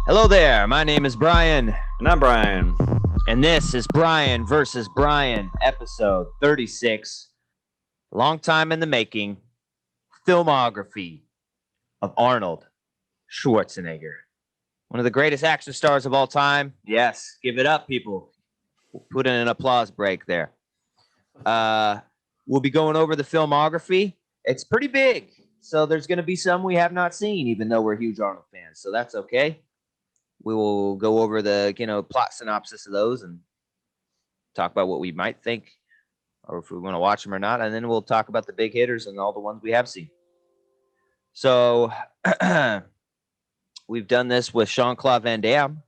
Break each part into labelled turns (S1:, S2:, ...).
S1: Hello there, my name is Bryan.
S2: And I'm Bryan.
S1: And this is Bryan versus Bryan, episode 36. Long time in the making, filmography of Arnold Schwarzenegger. One of the greatest action stars of all time. Yes, give it up, people. We'll put in an applause break there. We'll be going over the filmography. It's pretty big, so there's going to be some we have not seen, even though we're huge Arnold fans, so that's okay. We will go over the, plot synopsis of those and talk about what we might think or if we want to watch them or not. And then we'll talk about the big hitters and all the ones we have seen. So we've done this with Jean-Claude Van Damme.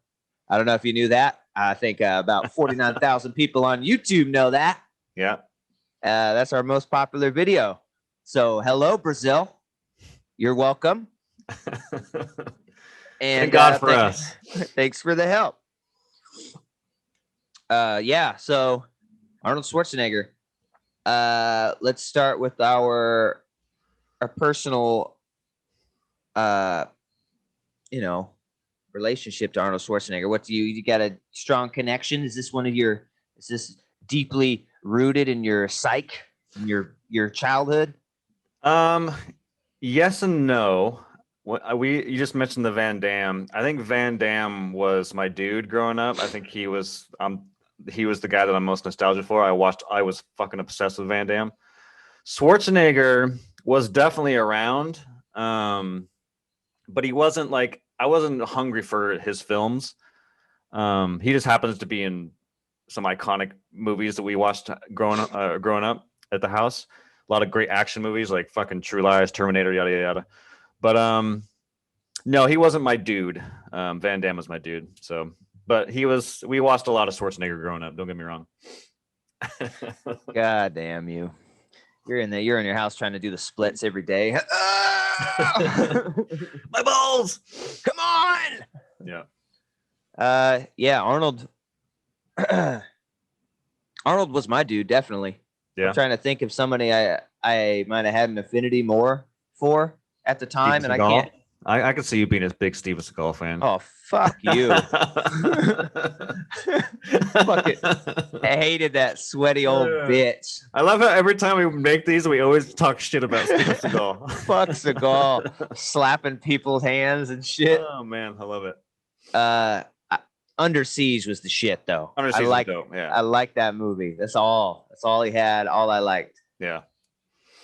S1: I don't know if you knew that. I think about 49,000 people on YouTube know that.
S2: Yeah.
S1: That's our most popular video. So hello, Brazil. You're welcome. And
S2: thank God for us.
S1: Thanks for the help. So Arnold Schwarzenegger. Let's start with our personal relationship to Arnold Schwarzenegger. What do you got a strong connection? Is this deeply rooted in your psyche, in your childhood?
S2: Yes and no. You just mentioned the Van Damme. I think Van Damme was my dude growing up. I think he was the guy that I'm most nostalgic for. I was fucking obsessed with Van Damme. Schwarzenegger was definitely around, but he wasn't like, I wasn't hungry for his films. He just happens to be in some iconic movies that we watched growing up at the house. A lot of great action movies like fucking True Lies, Terminator, yada yada yada. But no, he wasn't my dude. Van Damme was my dude. So, but we watched a lot of Schwarzenegger growing up. Don't get me wrong.
S1: God damn you! You're in your house trying to do the splits every day.
S2: My balls!
S1: Come on!
S2: Yeah.
S1: Arnold. Arnold was my dude, definitely.
S2: Yeah.
S1: I'm trying to think of somebody I might have had an affinity more for at the time,
S2: Steven
S1: and
S2: Seagal?
S1: I can't.
S2: I could see you being a big Steven Seagal fan.
S1: Oh, fuck you! Fuck it. I hated that sweaty old bitch.
S2: I love how every time we make these, we always talk shit about Steven Seagal.
S1: Fuck Seagal, slapping people's hands and shit.
S2: Oh man, I love it.
S1: Under Siege was the shit, though.
S2: Under Siege was dope. Yeah,
S1: I like that movie. That's all he had. All I liked.
S2: Yeah.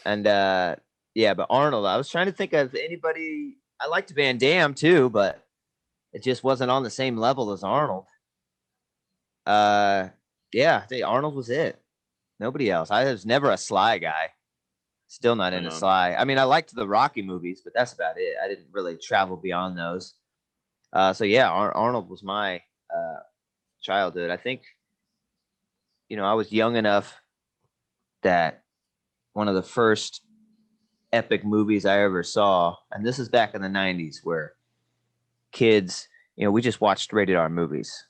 S1: And but Arnold, I was trying to think of anybody. I liked Van Damme too, but it just wasn't on the same level as Arnold. I think Arnold was it. Nobody else. I was never a Sly guy. Still not into Sly. I mean, I liked the Rocky movies, but that's about it. I didn't really travel beyond those. Arnold was my childhood. I think, I was young enough that one of the first epic movies I ever saw, and this is back in the 90s, where kids, we just watched rated R movies.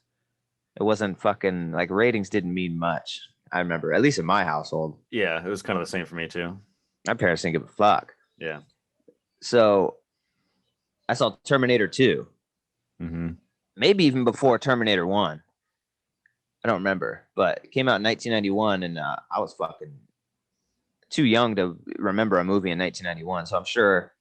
S1: It wasn't fucking like ratings didn't mean much. I remember, at least in my household.
S2: Yeah, it was kind of the same for me too.
S1: My parents didn't give a fuck.
S2: Yeah.
S1: So I saw Terminator 2.
S2: Mm-hmm.
S1: Maybe even before Terminator 1. I don't remember, but it came out in 1991, and I was fucking too young to remember a movie in 1991. So I'm sure.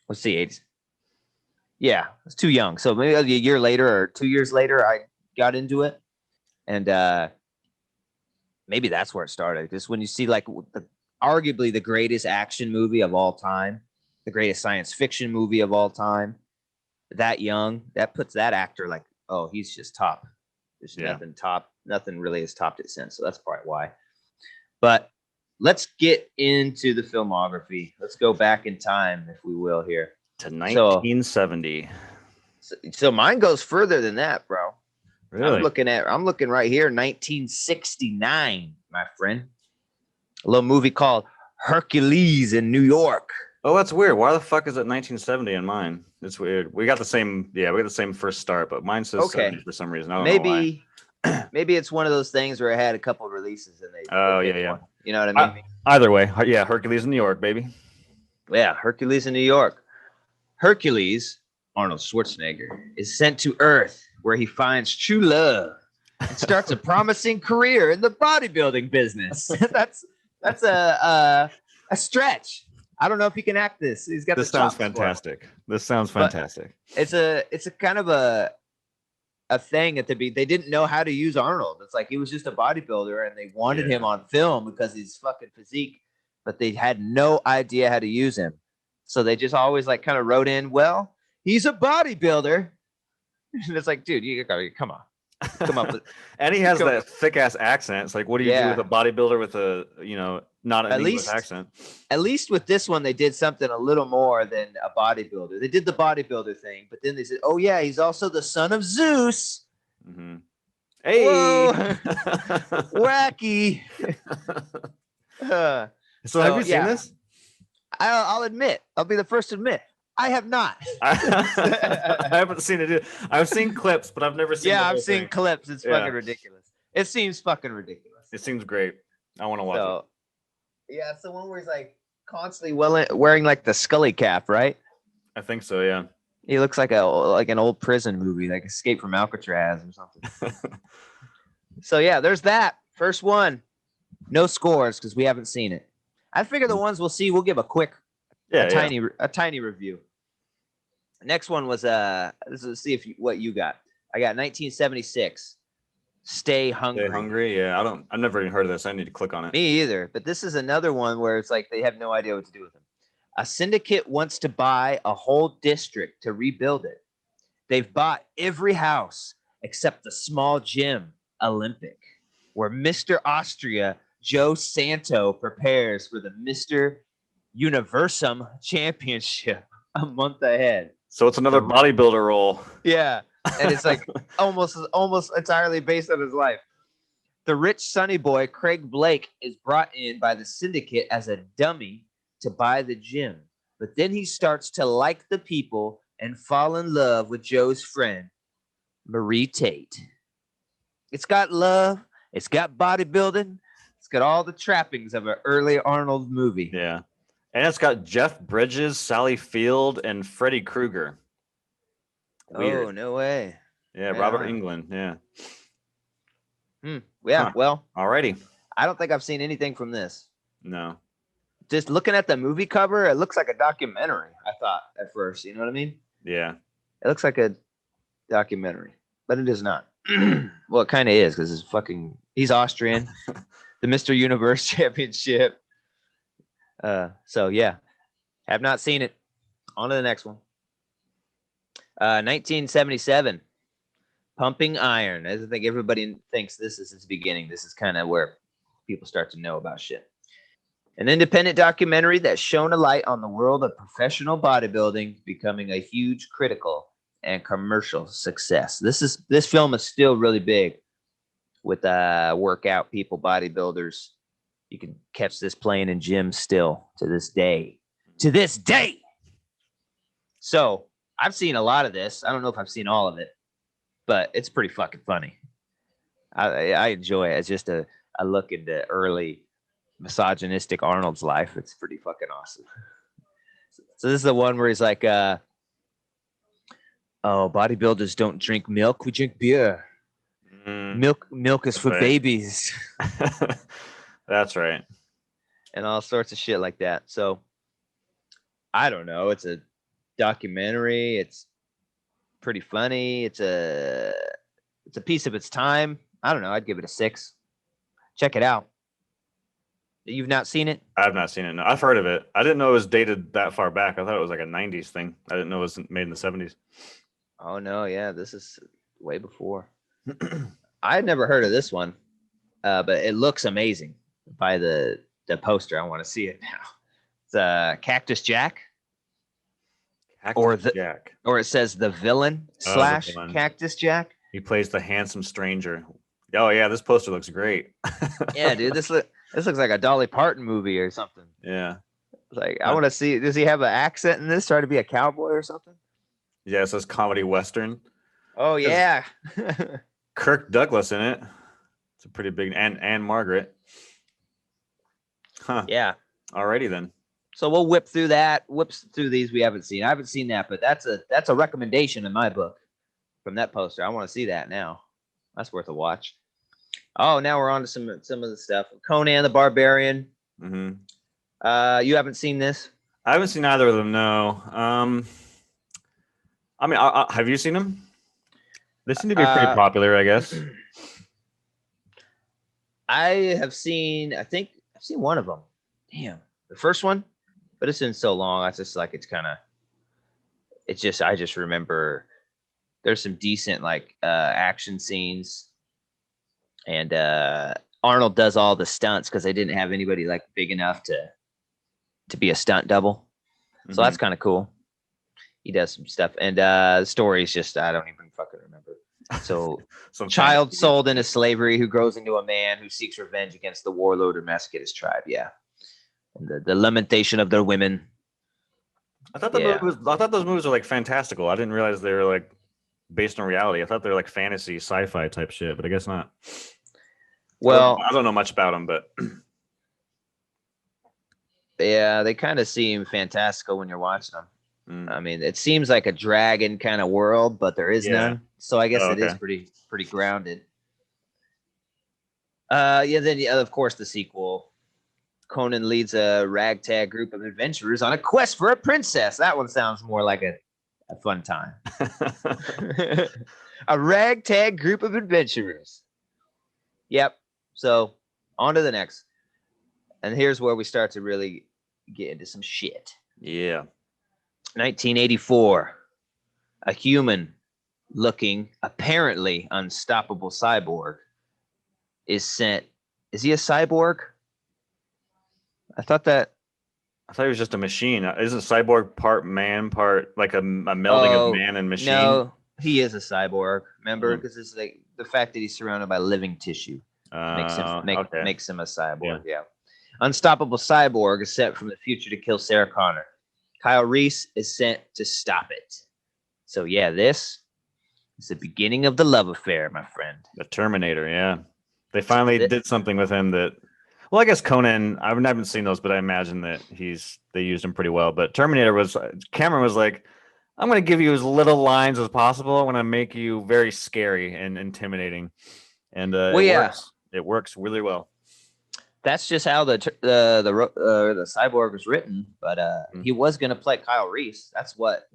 S1: Let's see, I was too young. So maybe a year later or 2 years later, I got into it, and maybe that's where it started. Just when you see like arguably the greatest action movie of all time, the greatest science fiction movie of all time, that young, that puts that actor like, oh, he's just top. There's nothing really has topped it since. So that's probably why. But let's get into the filmography. Let's go back in time, if we will, here
S2: to 1970.
S1: So mine goes further than that, bro.
S2: Really?
S1: I'm looking right here, 1969, my friend. A little movie called Hercules in New York.
S2: Oh, that's weird. Why the fuck is it 1970 in mine? It's weird. We got the same first start, but mine says 70 for some reason. I don't know why.
S1: Maybe it's one of those things where it had a couple of releases and they.
S2: Oh yeah.
S1: One. You know what I mean?
S2: Either way, yeah, Hercules in New York, baby.
S1: Yeah, Hercules in New York. Hercules, Arnold Schwarzenegger, is sent to Earth where he finds true love and starts a promising career in the bodybuilding business. that's a stretch. I don't know if he can act this. He's got
S2: This
S1: the
S2: sounds
S1: chops for it.
S2: fantastic. This sounds
S1: But
S2: fantastic.
S1: it's a kind of a thing at they didn't know how to use Arnold. It's like he was just a bodybuilder and they wanted him on film because he's fucking physique, but they had no idea how to use him. So they just always like kind of wrote in, well, he's a bodybuilder. And it's like, dude, you gotta come on. Come up with
S2: And he has that thick ass accent. It's like, what do you do with a bodybuilder with a, not an English accent?
S1: At least with this one, they did something a little more than a bodybuilder. They did the bodybuilder thing, but then they said, oh yeah, he's also the son of Zeus.
S2: Mm-hmm. Hey,
S1: whoa. Wacky.
S2: So have you seen this?
S1: I'll admit, I'll be the first to admit, I have not.
S2: I haven't seen it either. I've seen clips, but I've never seen.
S1: Yeah, I've seen clips. It's fucking ridiculous. It seems fucking ridiculous.
S2: It seems great. I want to watch it.
S1: Yeah, it's the one where he's like constantly wearing like the Scully cap, right?
S2: I think so. Yeah.
S1: He looks like an old prison movie, like Escape from Alcatraz or something. So yeah, there's that first one. No scores because we haven't seen it. I figure the ones we'll see, we'll give a quick, tiny review. Next one was let's see what you got. I got 1976. Stay Hungry.
S2: Stay Hungry. Yeah, I've never even heard of this. I need to click on it.
S1: Me either. But this is another one where it's like they have no idea what to do with him. A syndicate wants to buy a whole district to rebuild it. They've bought every house except the small gym, Olympic, where Mr. Austria, Joe Santo, prepares for the Mr. Universum Championship a month ahead.
S2: So it's another bodybuilder role.
S1: Yeah. And it's like almost entirely based on his life. The rich sunny boy, Craig Blake, is brought in by the syndicate as a dummy to buy the gym. But then he starts to like the people and fall in love with Joe's friend, Marie Tate. It's got love. It's got bodybuilding. It's got all the trappings of an early Arnold movie.
S2: Yeah. And it's got Jeff Bridges, Sally Field, and Freddy Krueger.
S1: Weird. Oh, no way.
S2: Yeah, Robert Englund. Yeah.
S1: Yeah, well.
S2: Alrighty.
S1: I don't think I've seen anything from this.
S2: No.
S1: Just looking at the movie cover, it looks like a documentary, I thought at first. You know what I mean?
S2: Yeah.
S1: It looks like a documentary, but it is not. Well, it kind of is because he's Austrian. The Mr. Universe Championship. So, yeah. Have not seen it. On to the next one. 1977. Pumping Iron. I think everybody thinks this is its beginning. This is kind of where people start to know about shit. An independent documentary that shone a light on the world of professional bodybuilding becoming a huge critical and commercial success. This film is still really big with workout people, bodybuilders. You can catch this playing in gyms still to this day. To this day! So, I've seen a lot of this. I don't know if I've seen all of it, but it's pretty fucking funny. I enjoy it. It's just a look into early misogynistic Arnold's life. It's pretty fucking awesome. So this is the one where he's like, oh, bodybuilders don't drink milk. We drink beer. Milk is for babies.
S2: That's right.
S1: And all sorts of shit like that. So I don't know. It's a documentary. It's pretty funny. It's a piece of its time. I don't know. I'd give it a 6. Check it out. You've not seen it?
S2: I've not seen it. No, I've heard of it. I didn't know it was dated that far back. I thought it was like a 90s thing. I didn't know it was made in the 70s.
S1: Oh, no. Yeah, this is way before. I had never heard of this one, but it looks amazing by the poster. I want to see it now. It's Cactus Jack.
S2: Jack.
S1: Or it says the villain / Cactus Jack.
S2: He plays the handsome stranger. Oh, yeah. This poster looks great.
S1: Yeah, dude. This looks like a Dolly Parton movie or something.
S2: Yeah.
S1: It's like, I want to see. Does he have an accent in this? Try to be a cowboy or something?
S2: Yeah, it says comedy western.
S1: Oh, yeah.
S2: Kirk Douglas in it. It's a pretty big. And Margaret. Huh.
S1: Yeah.
S2: Alrighty then.
S1: So we'll whip through these we haven't seen. I haven't seen that, but that's a recommendation in my book from that poster. I want to see that now. That's worth a watch. Oh, now we're on to some of the stuff. Conan the Barbarian.
S2: Mm-hmm.
S1: You haven't seen this?
S2: I haven't seen either of them. No. I mean, have you seen them? They seem to be pretty popular, I guess.
S1: I think I've seen one of them. Damn, the first one, but it's been so long. I just like I just remember there's some decent like action scenes, and Arnold does all the stunts because they didn't have anybody like big enough to be a stunt double. So that's kind of cool. He does some stuff, and the story is just I don't even fucking remember. So, child sold into slavery who grows into a man who seeks revenge against the warlord who massacred his tribe. Yeah, and the lamentation of their women.
S2: I thought those movies were like fantastical. I didn't realize they were like based on reality. I thought they were like fantasy, sci-fi type shit, but I guess not.
S1: Well,
S2: I don't know much about them, but
S1: yeah, they kind of seem fantastical when you're watching them. I mean, it seems like a dragon kind of world, but there is none. So I guess it is pretty grounded. Then of course the sequel. Conan leads a ragtag group of adventurers on a quest for a princess. That one sounds more like a fun time. A ragtag group of adventurers. Yep. So on to the next. And here's where we start to really get into some shit.
S2: Yeah.
S1: 1984. A human-looking, apparently unstoppable cyborg is sent. Is he a cyborg? I thought
S2: he was just a machine. Isn't cyborg part man, part like a melding of man and machine?
S1: No, he is a cyborg. Remember, because it's like the fact that he's surrounded by living tissue makes him a cyborg. Yeah. Unstoppable cyborg is sent from the future to kill Sarah Connor. Kyle Reese is sent to stop it. So yeah, this is the beginning of the love affair, my friend.
S2: The Terminator. Yeah, they finally did something with him that. Well, I guess Conan, I haven't seen those, but I imagine that they used him pretty well. But Terminator Cameron was like, I'm going to give you as little lines as possible. I want to make you very scary and intimidating. And works. It works really well.
S1: That's just how the cyborg was written. But he was going to play Kyle Reese. That's what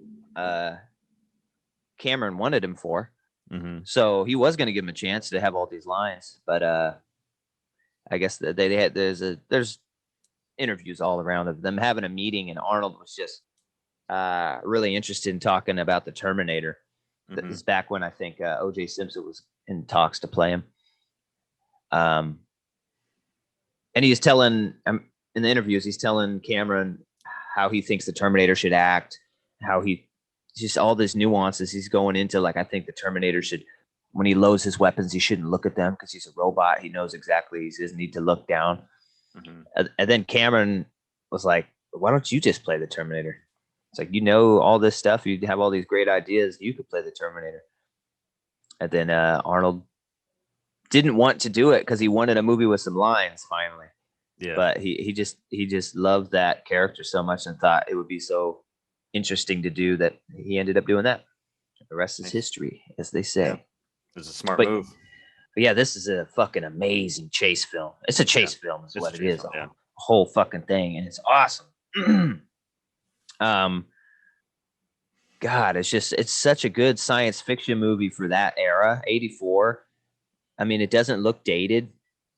S1: Cameron wanted him for.
S2: Mm-hmm.
S1: So he was going to give him a chance to have all these lines. But I guess there's interviews all around of them having a meeting, and Arnold was just really interested in talking about the Terminator. Mm-hmm. That was back when I think O.J. Simpson was in talks to play him. And he's telling in the interviews, he's telling Cameron how he thinks the Terminator should act, how he just all these nuances he's going into. Like, I think the Terminator should. When he loads his weapons, he shouldn't look at them because he's a robot. He knows exactly he doesn't need to look down. Mm-hmm. And then Cameron was like, why don't you just play the Terminator? It's like, all this stuff. You have all these great ideas. You could play the Terminator. And then Arnold didn't want to do it because he wanted a movie with some lines finally. Yeah. But he just loved that character so much and thought it would be so interesting to do that he ended up doing that. The rest is history, as they say.
S2: Yeah. It's a smart move.
S1: But yeah, this is a fucking amazing chase film. It's a chase film, is what it is. A whole fucking thing, and it's awesome. God, it's such a good science fiction movie for that era, 84. I mean, it doesn't look dated.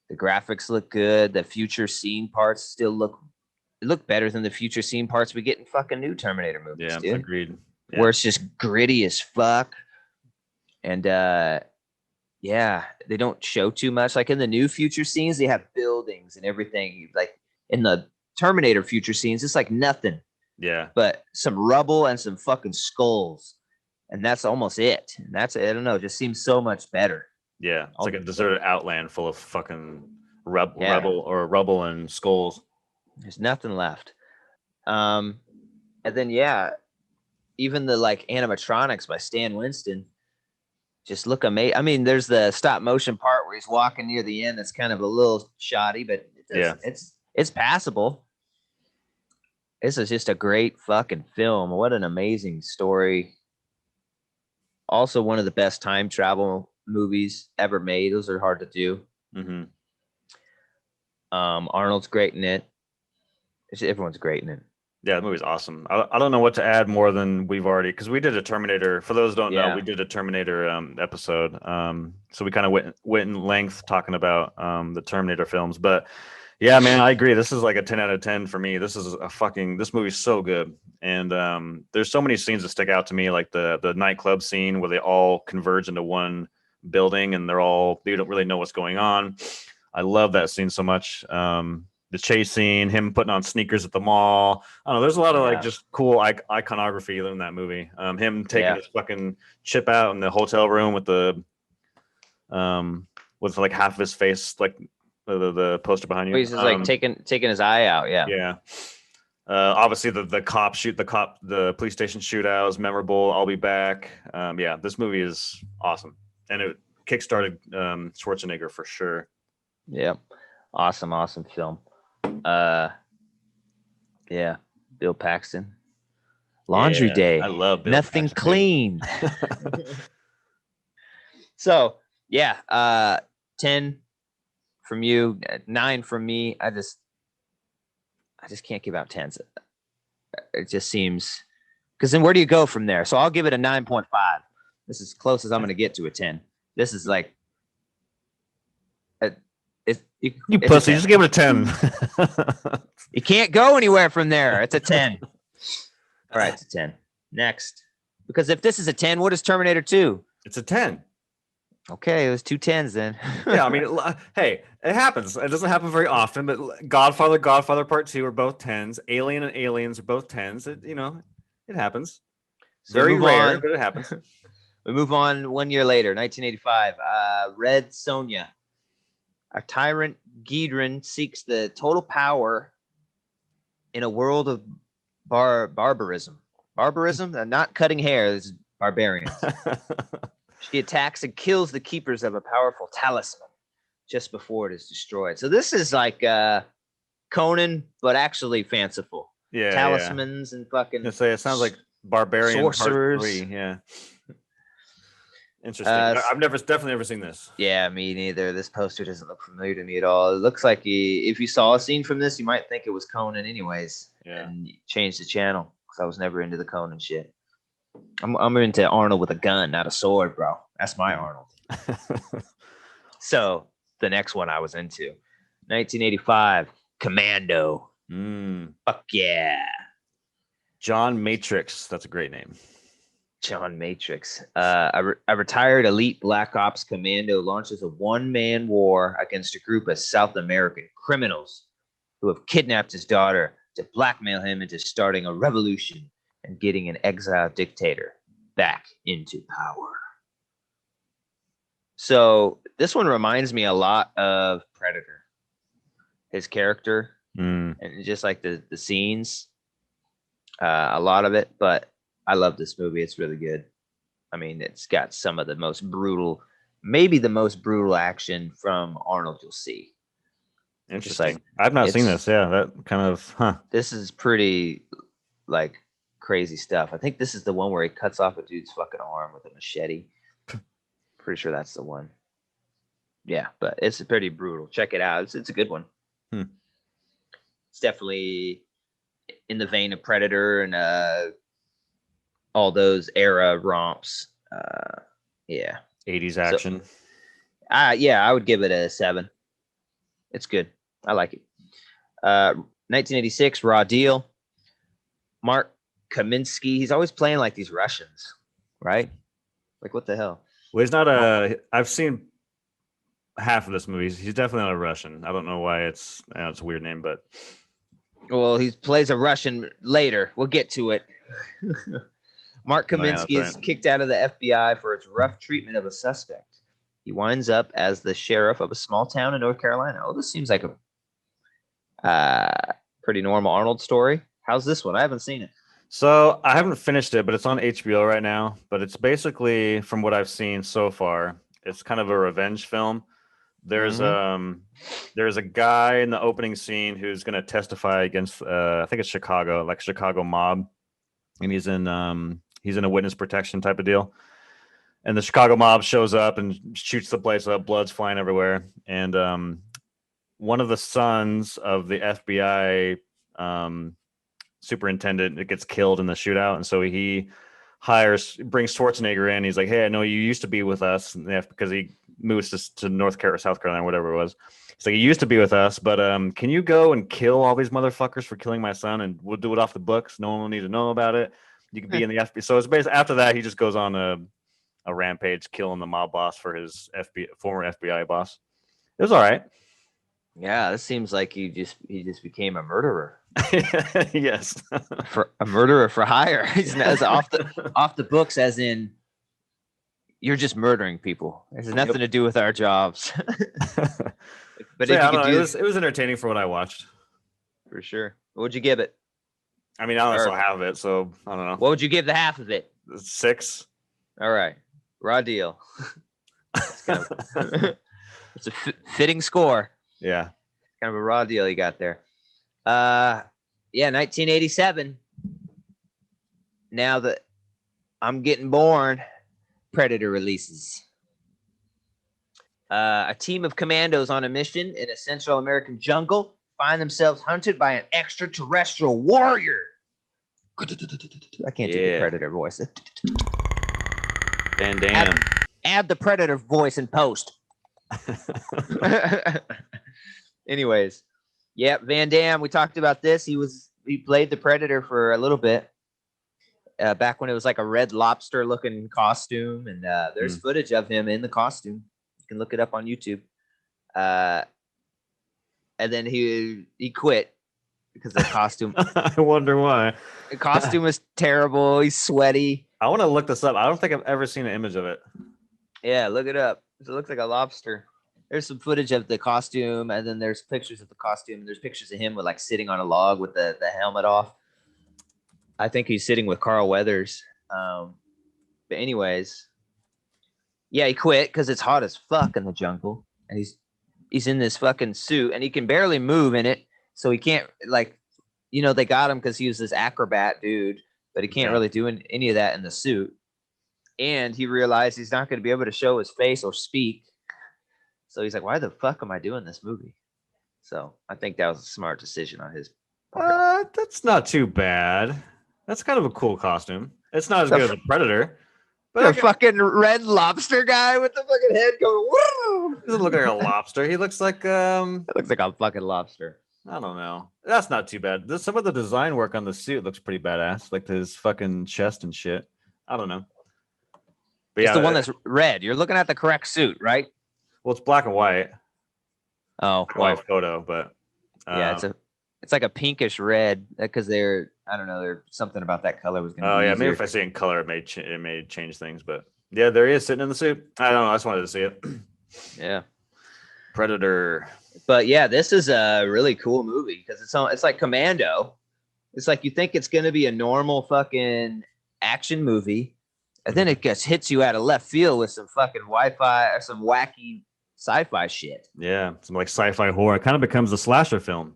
S1: The graphics look good. The future scene parts still look better than the future scene parts we get in fucking new Terminator movies. Yeah, dude.
S2: Agreed. Yeah.
S1: Where it's just gritty as fuck. And they don't show too much. Like in the new future scenes, they have buildings and everything. Like in the Terminator future scenes, it's like nothing.
S2: Yeah.
S1: But some rubble and some fucking skulls. And that's almost it. And I don't know, it just seems so much better.
S2: Yeah. It's like a deserted outland full of fucking rubble and skulls.
S1: There's nothing left. And then even the like animatronics by Stan Winston just look amazing. I mean, there's the stop motion part where he's walking near the end. That's kind of a little shoddy, but it's passable. This is just a great fucking film. What an amazing story. Also, one of the best time travel movies ever made. Those are hard to do.
S2: Mm-hmm.
S1: Arnold's great in it. Everyone's great in it.
S2: Yeah, the movie's awesome. I don't know what to add more than we've already, because we did a Terminator. For those who don't know,
S1: Yeah.
S2: we did a Terminator episode. So we kind of went in length talking about the Terminator films. But yeah, man, I agree. This is like a 10 out of 10 for me. This movie's so good. And there's so many scenes that stick out to me, like the nightclub scene where they all converge into one building and they don't really know what's going on. I love that scene so much. The chase scene, him putting on sneakers at the mall. I don't know. There's a lot of like just cool iconography in that movie. Him taking his fucking chip out in the hotel room with with like half of his face, like the poster behind you.
S1: He's just like taking his eye out. Yeah.
S2: Yeah. Obviously the police station shootout is memorable. I'll be back. Yeah, this movie is awesome, and it kickstarted Schwarzenegger for sure.
S1: Yep. Awesome film. Yeah, Bill Paxton. Laundry Day.
S2: I love Bill
S1: Nothing
S2: Paxton,
S1: clean. So yeah, 10 from you, 9 from me. I just can't give out 10s. It just seems, because then where do you go from there? So I'll give it a 9.5. This is as close as I'm going to get to a 10. This is like,
S2: you pussy, just give it a 10.
S1: You can't go anywhere from there. It's a 10. All right, it's a 10. Next. Because if this is a 10, what is Terminator 2?
S2: It's a 10.
S1: Okay, it was 2 10s then.
S2: Yeah, I mean, hey, it happens. It doesn't happen very often, but Godfather Part 2 are both 10s. Alien and Aliens are both 10s. It happens.
S1: So
S2: very rare, but it happens.
S1: We move on 1 year later, 1985. Red Sonja. A tyrant Giedrin seeks the total power in a world of barbarism. Barbarism? Not cutting hair. This is barbarians. She attacks and kills the keepers of a powerful talisman just before it is destroyed. So this is like Conan, but actually fanciful.
S2: Yeah,
S1: talismans and fucking.
S2: It sounds like Barbarian
S1: sorcerers.
S2: Part 3. Yeah. Interesting. I've definitely never seen this.
S1: Yeah, me neither. This poster doesn't look familiar to me at all. It looks like if you saw a scene from this, you might think it was Conan anyways.
S2: Yeah. And
S1: change the channel because I was never into the Conan shit. I'm into Arnold with a gun, not a sword, bro. That's my Arnold. So the next one I was into, 1985, Commando. Fuck yeah.
S2: John Matrix. That's a great name.
S1: John Matrix. A retired elite Black Ops commando launches a one-man war against a group of South American criminals who have kidnapped his daughter to blackmail him into starting a revolution and getting an exiled dictator back into power. So this one reminds me a lot of Predator. His character and just like the scenes, a lot of it, but I love this movie. It's really good. I mean, it's got some of the most brutal, maybe the most brutal action from Arnold you'll see.
S2: Interesting. Like, I've not seen this. Yeah, that kind of,
S1: This is pretty, like, crazy stuff. I think this is the one where he cuts off a dude's fucking arm with a machete. Pretty sure that's the one. Yeah, but it's pretty brutal. Check it out. It's a good one. It's definitely in the vein of Predator and all those era romps. Yeah.
S2: 80s action.
S1: So, yeah, I would give it a 7. It's good. I like it. 1986, Raw Deal. Mark Kaminsky. He's always playing like these Russians, right? Like, what the hell?
S2: Well, he's not a. I've seen half of this movie. He's definitely not a Russian. I don't know why it's a weird name, but.
S1: Well, he plays a Russian later. We'll get to it. Mark Kaminsky is kicked out of the FBI for its rough treatment of a suspect. He winds up as the sheriff of a small town in North Carolina. Oh, this seems like a pretty normal Arnold story. How's this one? I haven't seen it.
S2: So I haven't finished it, but it's on HBO right now. But it's basically, from what I've seen so far, it's kind of a revenge film. There's there's a guy in the opening scene who's going to testify against I think it's Chicago, like Chicago mob, and he's in a witness protection type of deal. And the Chicago mob shows up and shoots the place up, blood's flying everywhere. And one of the sons of the FBI superintendent, it gets killed in the shootout, and so he brings Schwarzenegger in. He's like, "Hey, I know you used to be with us," because he moves to North Carolina, South Carolina, whatever it was. He's like, "You used to be with us, but can you go and kill all these motherfuckers for killing my son, and we'll do it off the books. No one will need to know about it. You can be in the FBI." So it's basically after that, he just goes on a rampage, killing the mob boss for his former FBI boss. It was all right.
S1: Yeah, this seems like he just became a murderer.
S2: Yes,
S1: for a murderer for hire. He's off the books, as in you're just murdering people. It has nothing to do with our jobs. But
S2: so, yeah, it was entertaining for what I watched.
S1: For sure. What would you give it?
S2: I mean, I still have it, so I don't know.
S1: What would you give the half of it?
S2: 6.
S1: All right, raw deal. It's a fitting score.
S2: Yeah,
S1: kind of a raw deal you got there. Yeah, 1987. Now that I'm getting born, Predator releases. A team of commandos on a mission in a Central American jungle find themselves hunted by an extraterrestrial warrior. I can't do the Predator voice.
S2: Van Damme.
S1: Add the Predator voice in post. Anyways, yeah, Van Damme. We talked about this. He played the Predator for a little bit back when it was like a Red Lobster looking costume, and there's footage of him in the costume. You can look it up on YouTube. And then he quit because the costume.
S2: I wonder why.
S1: The costume was terrible. He's sweaty.
S2: I want to look this up. I don't think I've ever seen an image of it.
S1: Yeah, look it up. It looks like a lobster. There's some footage of the costume, and then there's pictures of the costume. There's pictures of him with like sitting on a log with the helmet off. I think he's sitting with Carl Weathers. But anyways, yeah, he quit because it's hot as fuck in the jungle, and he's in this fucking suit, and he can barely move in it, so he can't they got him because he was this acrobat dude, but he can't really do any of that in the suit. And he realized he's not going to be able to show his face or speak. So he's like, why the fuck am I doing this movie? So I think that was a smart decision on his part.
S2: That's not too bad. That's kind of a cool costume. It's not as good as a Predator.
S1: But the fucking Red Lobster guy with the fucking head going, woo!
S2: He doesn't look like a lobster. He looks like
S1: It looks like a fucking lobster.
S2: I don't know. That's not too bad. Some of the design work on the suit looks pretty badass. Like his fucking chest and shit. I don't know. But
S1: it's the one that's red. You're looking at the correct suit, right?
S2: Well, it's black and white.
S1: Oh,
S2: white photo, but
S1: yeah, it's like a pinkish red because there's something about that color was gonna.
S2: Oh yeah, maybe if I see it in color, it may change things. But yeah, there he is sitting in the suit. I don't know. I just wanted to see it.
S1: Yeah,
S2: Predator.
S1: But yeah, this is a really cool movie because it's like Commando. It's like you think it's gonna be a normal fucking action movie, and then it hits you out of left field with some fucking Wi-Fi or some wacky sci-fi shit.
S2: Yeah, some like sci-fi horror. It kind of becomes a slasher film.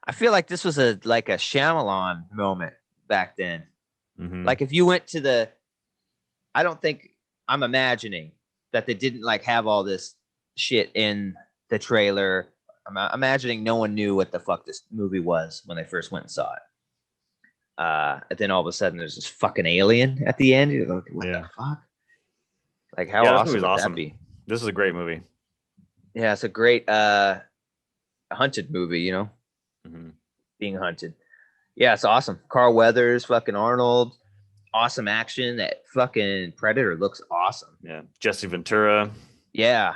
S1: I feel like this was a Shyamalan moment back then.
S2: Mm-hmm.
S1: Like if you went to I'm imagining that they didn't like have all this shit in the trailer. I'm imagining no one knew what the fuck this movie was when they first went and saw it. And then all of a sudden there's this fucking alien at the end. You're like, what the fuck? Like how awesome would that be?
S2: This is a great movie.
S1: Yeah, it's a great hunted movie,
S2: mm-hmm.
S1: Being hunted. Yeah, it's awesome. Carl Weathers, fucking Arnold, awesome action. That fucking Predator looks awesome.
S2: Yeah, Jesse Ventura.
S1: Yeah,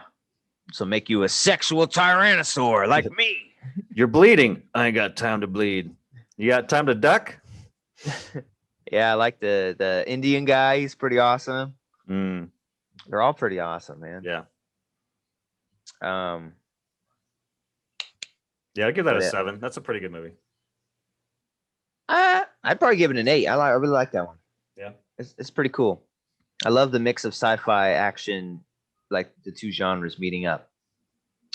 S1: so make you a sexual tyrannosaur like me.
S2: You're bleeding. I ain't got time to bleed. You got time to duck?
S1: Yeah, I like the Indian guy. He's pretty awesome.
S2: Mm.
S1: They're all pretty awesome, man.
S2: Yeah. Yeah, I'd give that a 7. That's a pretty good movie.
S1: I'd probably give it an 8. I really like that one.
S2: Yeah,
S1: it's pretty cool. I love the mix of sci-fi action, like the two genres meeting up.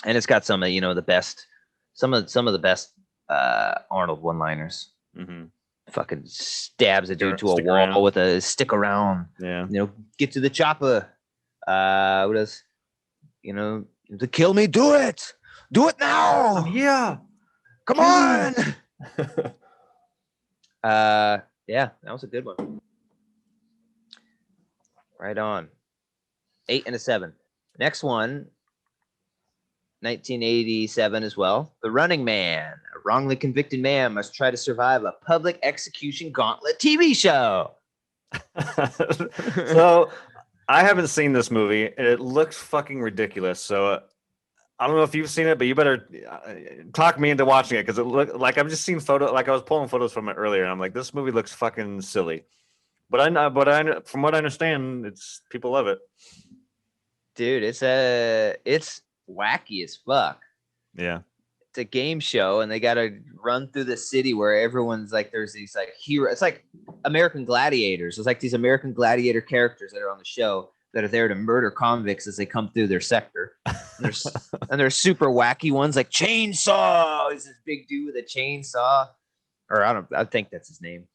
S1: and it's got some of the best, some of the best Arnold one-liners.
S2: Mm-hmm.
S1: Fucking stabs a dude to a
S2: Stick
S1: wall
S2: around.
S1: with a stick around.
S2: Yeah.
S1: Get to the chopper. What else? To kill me, do it now.
S2: Yeah.
S1: Come on. Yeah, that was a good one. Right on. 8 and a 7. Next one, 1987 as well. The Running Man. A wrongly convicted man must try to survive a public execution gauntlet TV show.
S2: So I haven't seen this movie. It looks fucking ridiculous. So I don't know if you've seen it, but you better talk me into watching it because it look like I've just seen like I was pulling photos from it earlier, and I'm like, this movie looks fucking silly. But from what I understand, people love it.
S1: Dude, it's wacky as fuck.
S2: Yeah.
S1: It's a game show, and they got to run through the city where everyone's like, there's these like hero. It's like American Gladiators. It's like these American Gladiator characters that are on the show that are there to murder convicts as they come through their sector. And there's super wacky ones like Chainsaw. He's this big dude with a chainsaw, or I think that's his name.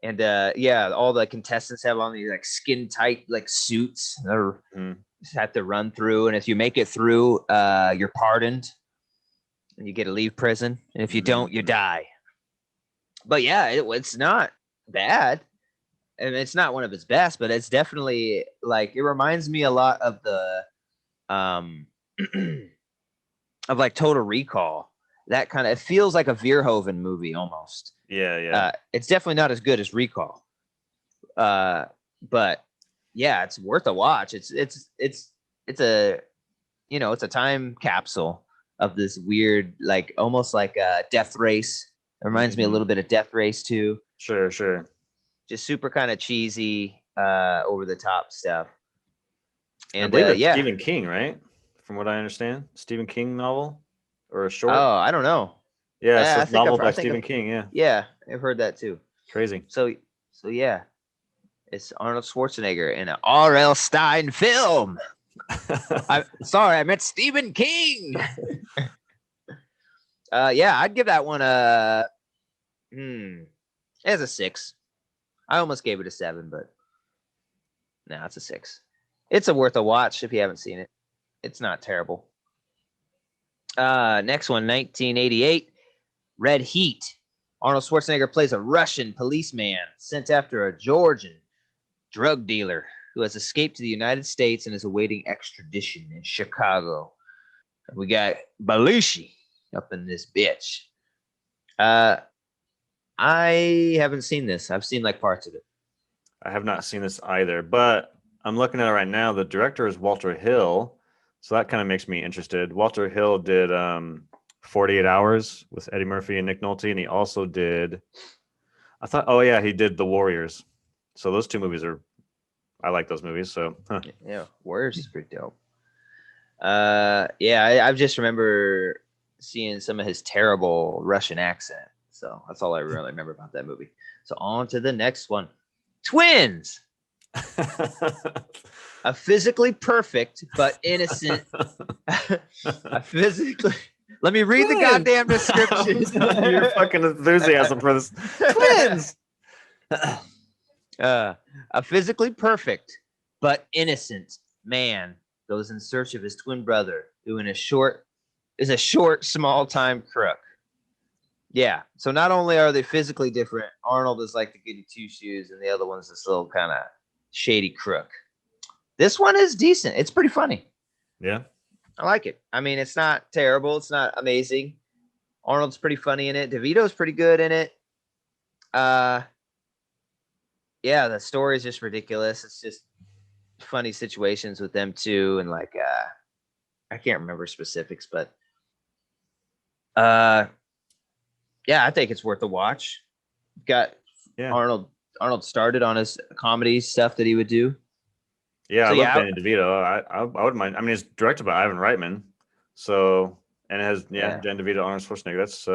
S1: And yeah, all the contestants have on these like skin tight like suits. They're just have to run through, and if you make it through, you're pardoned, and you get to leave prison. And if you don't, you die. But yeah, it's not bad. And it's not one of its best, but it's definitely like it reminds me a lot of the of like Total Recall. That kind of it feels like a Verhoeven movie almost.
S2: Yeah.
S1: It's definitely not as good as Recall. But yeah, it's worth a watch. It's a it's a time capsule of this weird, like almost like a Death Race. It reminds me a little bit of Death Race too.
S2: Sure.
S1: Just super kind of cheesy, over the top stuff. And
S2: I believe it's Stephen King, right? From what I understand, Stephen King novel or a short.
S1: Oh, I don't know.
S2: Yeah, it's a novel by Stephen King. Yeah.
S1: Yeah, I've heard that too.
S2: Crazy.
S1: So yeah, it's Arnold Schwarzenegger in an R.L. Stine film. I meant Stephen King. Yeah, I'd give that one as a 6. I almost gave it a 7, but no, it's a 6. It's worth a watch if you haven't seen it. It's not terrible. Next one, 1988, Red Heat. Arnold Schwarzenegger plays a Russian policeman sent after a Georgian drug dealer who has escaped to the United States and is awaiting extradition in Chicago. And we got Belushi up in this bitch. I haven't seen this. I've seen like parts of it.
S2: I have not seen this either, but I'm looking at it right now. The director is Walter Hill, so that kind of makes me interested. Walter Hill did 48 Hours with Eddie Murphy and Nick Nolte, and he also did, he did The Warriors. So those two movies I like those movies. So
S1: yeah, Warriors is pretty dope. I just remember seeing some of his terrible Russian accent. So that's all I really remember about that movie. So on to the next one. Twins. A physically perfect but innocent. Let me read the goddamn description.
S2: Your fucking enthusiasm for this. Twins.
S1: A physically perfect but innocent man goes in search of his twin brother, who is a short, small-time crook. Yeah. So not only are they physically different, Arnold is like the goody two shoes, and the other one's this little kind of shady crook. This one is decent. It's pretty funny.
S2: Yeah.
S1: I like it. I mean, it's not terrible. It's not amazing. Arnold's pretty funny in it. DeVito's pretty good in it. Yeah, the story is just ridiculous. It's just funny situations with them too, and like I can't remember specifics, but yeah, I think it's worth a watch. Arnold started on his comedy stuff that he would do.
S2: Yeah, so, I love Danny DeVito. I wouldn't mind. I mean, it's directed by Ivan Reitman, so and it has Dan DeVito, Arnold Schwarzenegger. That's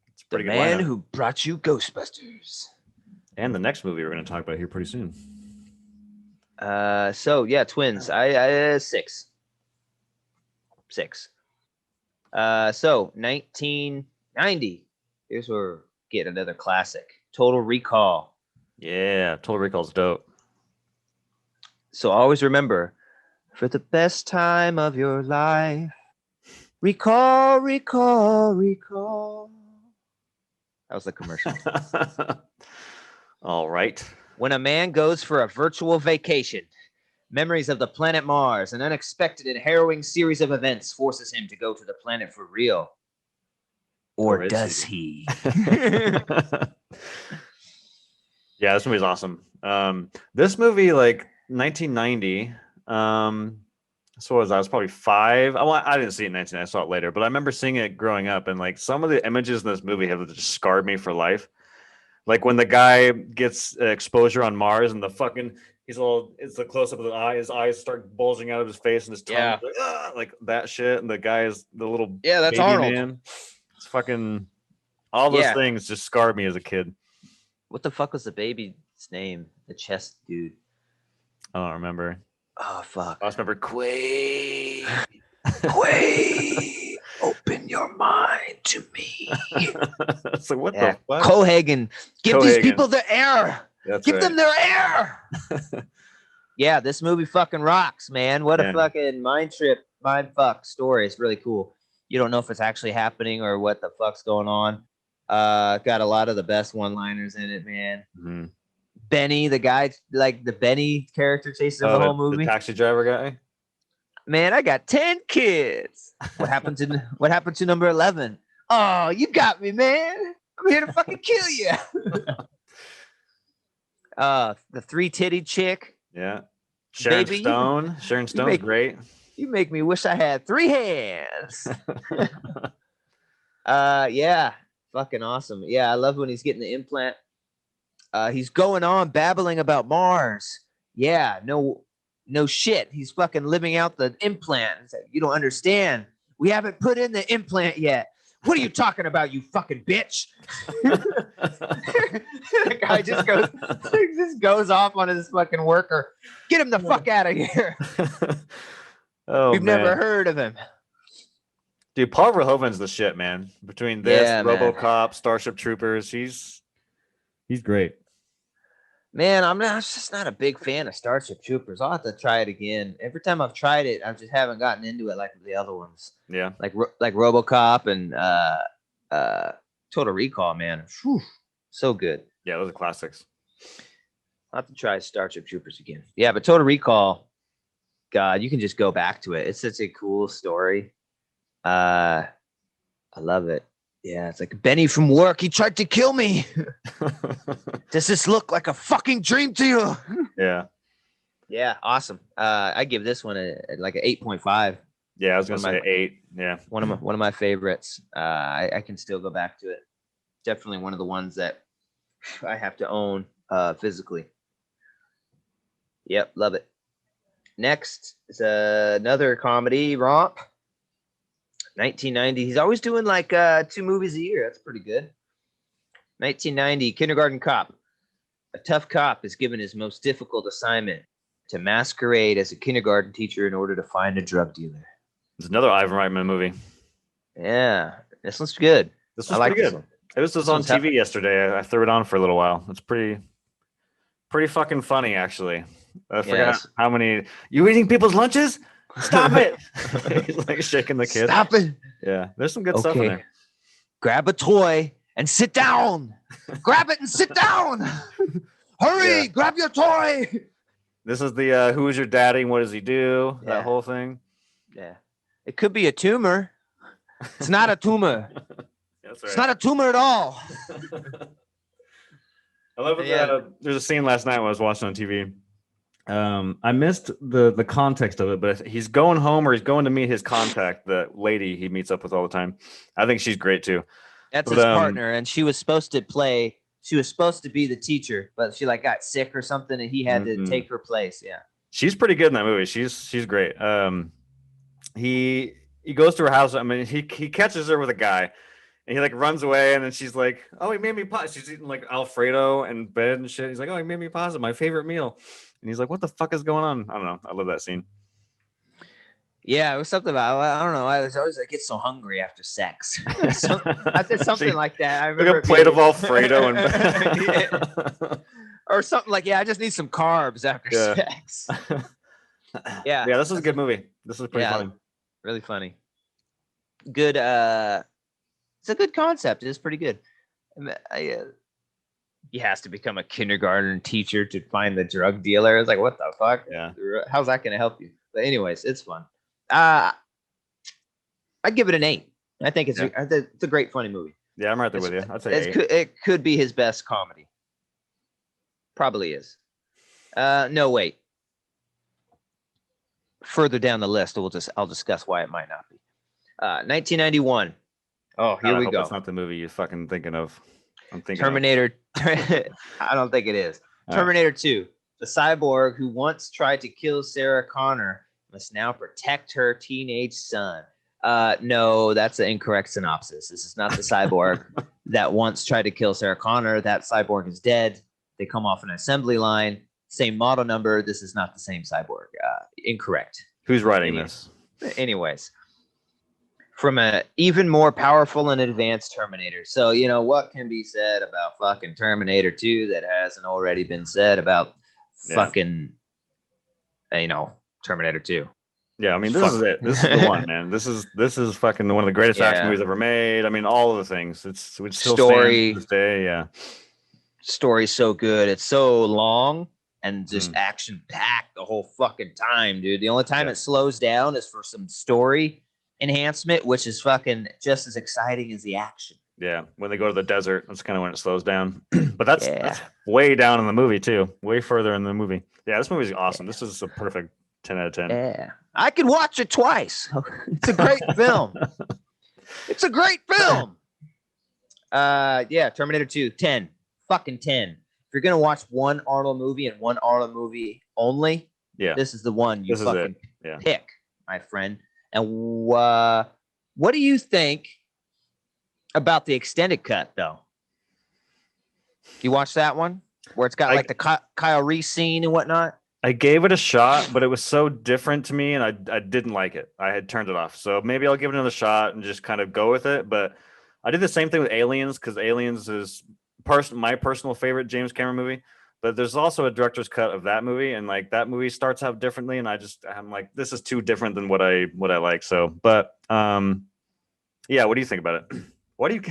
S2: it's pretty good. The
S1: man who brought you Ghostbusters,
S2: and the next movie we're going to talk about here pretty soon.
S1: So yeah, Twins. I 6. So 1990. Here's where we're getting another classic. Total Recall.
S2: Yeah, Total Recall's dope.
S1: So always remember, for the best time of your life, recall, recall, recall. That was the commercial.
S2: All right.
S1: When a man goes for a virtual vacation, memories of the planet Mars, an unexpected and harrowing series of events forces him to go to the planet for real. Or does he?
S2: Yeah, this movie's awesome. This movie, like 1990. So was I was probably 5. I didn't see it in 1990. I saw it later, but I remember seeing it growing up, and like some of the images in this movie have just scarred me for life. Like when the guy gets exposure on Mars, and the fucking it's the close up of the eye. His eyes start bulging out of his face, and his tongue, like that shit. And the guy is the little
S1: that's
S2: baby
S1: Arnold.
S2: man. It's fucking all those things just scarred me as a kid.
S1: What the fuck was the baby's name? The chest dude.
S2: I don't remember.
S1: Oh fuck!
S2: I just remember Quay.
S1: Quay, open your mind to me.
S2: So what the fuck?
S1: Cohagen, give these people their air. Give them their air. Yeah, this movie fucking rocks, man. What a fucking mind trip, mind fuck story. It's really cool. You don't know if it's actually happening or what the fuck's going on. Got a lot of the best one-liners in it, man.
S2: Mm-hmm.
S1: Benny, the guy, like the Benny character chases the whole movie.
S2: The taxi driver guy.
S1: Man, I got 10 kids. What happened to number 11? Oh, you got me, man. I'm here to fucking kill you. The 3-titty chick.
S2: Yeah. Sharon Stone's great.
S1: You make me wish I had 3 hands. Yeah. Fucking awesome. Yeah, I love when he's getting the implant. He's going on babbling about Mars. Yeah, no shit. He's fucking living out the implant. You don't understand. We haven't put in the implant yet. What are you talking about, you fucking bitch? The guy just goes off on his fucking worker. Get him the fuck out of here. We've never heard of him.
S2: Dude, Paul Verhoeven's the shit, man. Between this, RoboCop, Starship Troopers, he's great.
S1: Man, I'm just not a big fan of Starship Troopers. I'll have to try it again. Every time I've tried it, I just haven't gotten into it like the other ones.
S2: Yeah,
S1: like RoboCop and Total Recall, man. Whew, so good.
S2: Yeah, those are classics.
S1: I'll have to try Starship Troopers again. Yeah, but Total Recall, God, you can just go back to it. It's such a cool story. I love it. Yeah, it's like Benny from work. He tried to kill me. Does this look like a fucking dream to you?
S2: Yeah.
S1: Yeah, awesome. I give this one like an 8.5.
S2: Yeah, I was gonna say 8. Yeah,
S1: one of my favorites. I can still go back to it. Definitely one of the ones that I have to own physically. Yep, love it. Next is another comedy romp. 1990. He's always doing like 2 movies a year. That's pretty good. 1990, Kindergarten Cop. A tough cop is given his most difficult assignment to masquerade as a kindergarten teacher in order to find a drug dealer.
S2: It's another Ivan Reitman movie.
S1: Yeah, this one's good.
S2: This was pretty good. It was just on TV yesterday. I threw it on for a little while. It's pretty fucking funny, actually. I forgot how many. You eating people's lunches? Stop it! He's like shaking the kid.
S1: Stop it!
S2: Yeah, there's some good stuff in there.
S1: Grab a toy and sit down. Grab it and sit down. Hurry! Grab your toy.
S2: This is the who is your daddy and what does he do? That whole thing.
S1: Yeah, it could be a tumor. It's not a tumor.
S2: That's right.
S1: It's not a tumor at all.
S2: I love it. There's a scene last night when I was watching on TV. I missed the context of it, but he's going home or he's going to meet his contact, the lady he meets up with all the time. I think she's great too.
S1: That's his partner, and she was supposed to play. She was supposed to be the teacher, but she like got sick or something, and he had to take her place. Yeah,
S2: she's pretty good in that movie. She's great. He goes to her house. I mean, he catches her with a guy. And he like runs away, and then she's like, "Oh, he made me pasta." She's eating like Alfredo and bed and shit. He's like, "Oh, he made me pasta, my favorite meal." And he's like, "What the fuck is going on?" I don't know. I love that scene.
S1: Yeah, it was something about, I don't know. I was always, I get so hungry after sex. So, I said something
S2: See,
S1: like that. I
S2: like a
S1: remember it
S2: plate of
S1: being,
S2: Alfredo and
S1: yeah. Or something like, yeah, I just need some carbs after
S2: yeah.
S1: sex. Yeah,
S2: Yeah, this is a
S1: that's
S2: good movie. This is pretty
S1: yeah,
S2: funny.
S1: really funny. Good. It's a good concept. It's pretty good. He has to become a kindergarten teacher to find the drug dealer. It's like, what the fuck?
S2: Yeah.
S1: How's that going to help you? But anyways, it's fun. Uh, I'd give it an 8. I think
S2: Yeah.
S1: it's a great funny movie.
S2: Yeah, I'm right there with you. I'd say 8.
S1: It could be his best comedy. Probably is. No, wait. Further down the list, I'll discuss why it might not be. 1991. Oh, here
S2: God, I
S1: we
S2: hope
S1: go.
S2: it's not the movie you're fucking thinking of. I'm thinking
S1: Terminator. I don't think it is.
S2: All right.
S1: Terminator 2. The cyborg who once tried to kill Sarah Connor must now protect her teenage son. No, that's an incorrect synopsis. This is not the cyborg that once tried to kill Sarah Connor. That cyborg is dead. They come off an assembly line. Same model number. This is not the same cyborg. Incorrect.
S2: Who's writing this?
S1: Anyways, from a even more powerful and advanced Terminator. So, you know, what can be said about fucking Terminator 2 that hasn't already been said about fucking, you know, Terminator 2?
S2: Yeah, I mean, this is it. This is the one, man. This is fucking one of the greatest action movies ever made. I mean, all of the things. It still stands to this day. Yeah.
S1: Story's so good. It's so long and just action packed the whole fucking time, dude. The only time it slows down is for some story enhancement, which is fucking just as exciting as the action.
S2: Yeah, when they go to the desert, that's kind of when it slows down. But that's way down in the movie too, way further in the movie. Yeah, this movie's awesome. This is a perfect 10 out of 10.
S1: Yeah, I could watch it twice. It's a great film. It's a great film. Yeah, Terminator 2, 10, fucking 10. If you're gonna watch one Arnold movie and one Arnold movie only, this is the one you fucking pick, my friend. And what do you think about the extended cut, though? You watch that one where it's got like the Kyle Reese scene and whatnot?
S2: I gave it a shot, but it was so different to me, and I didn't like it. I had turned it off. So maybe I'll give it another shot and just kind of go with it. But I did the same thing with Aliens, because Aliens is my personal favorite James Cameron movie. But there's also a director's cut of that movie, and like that movie starts out differently, and I'm like, this is too different than what I like. So, but yeah, what do you think about it? What do you?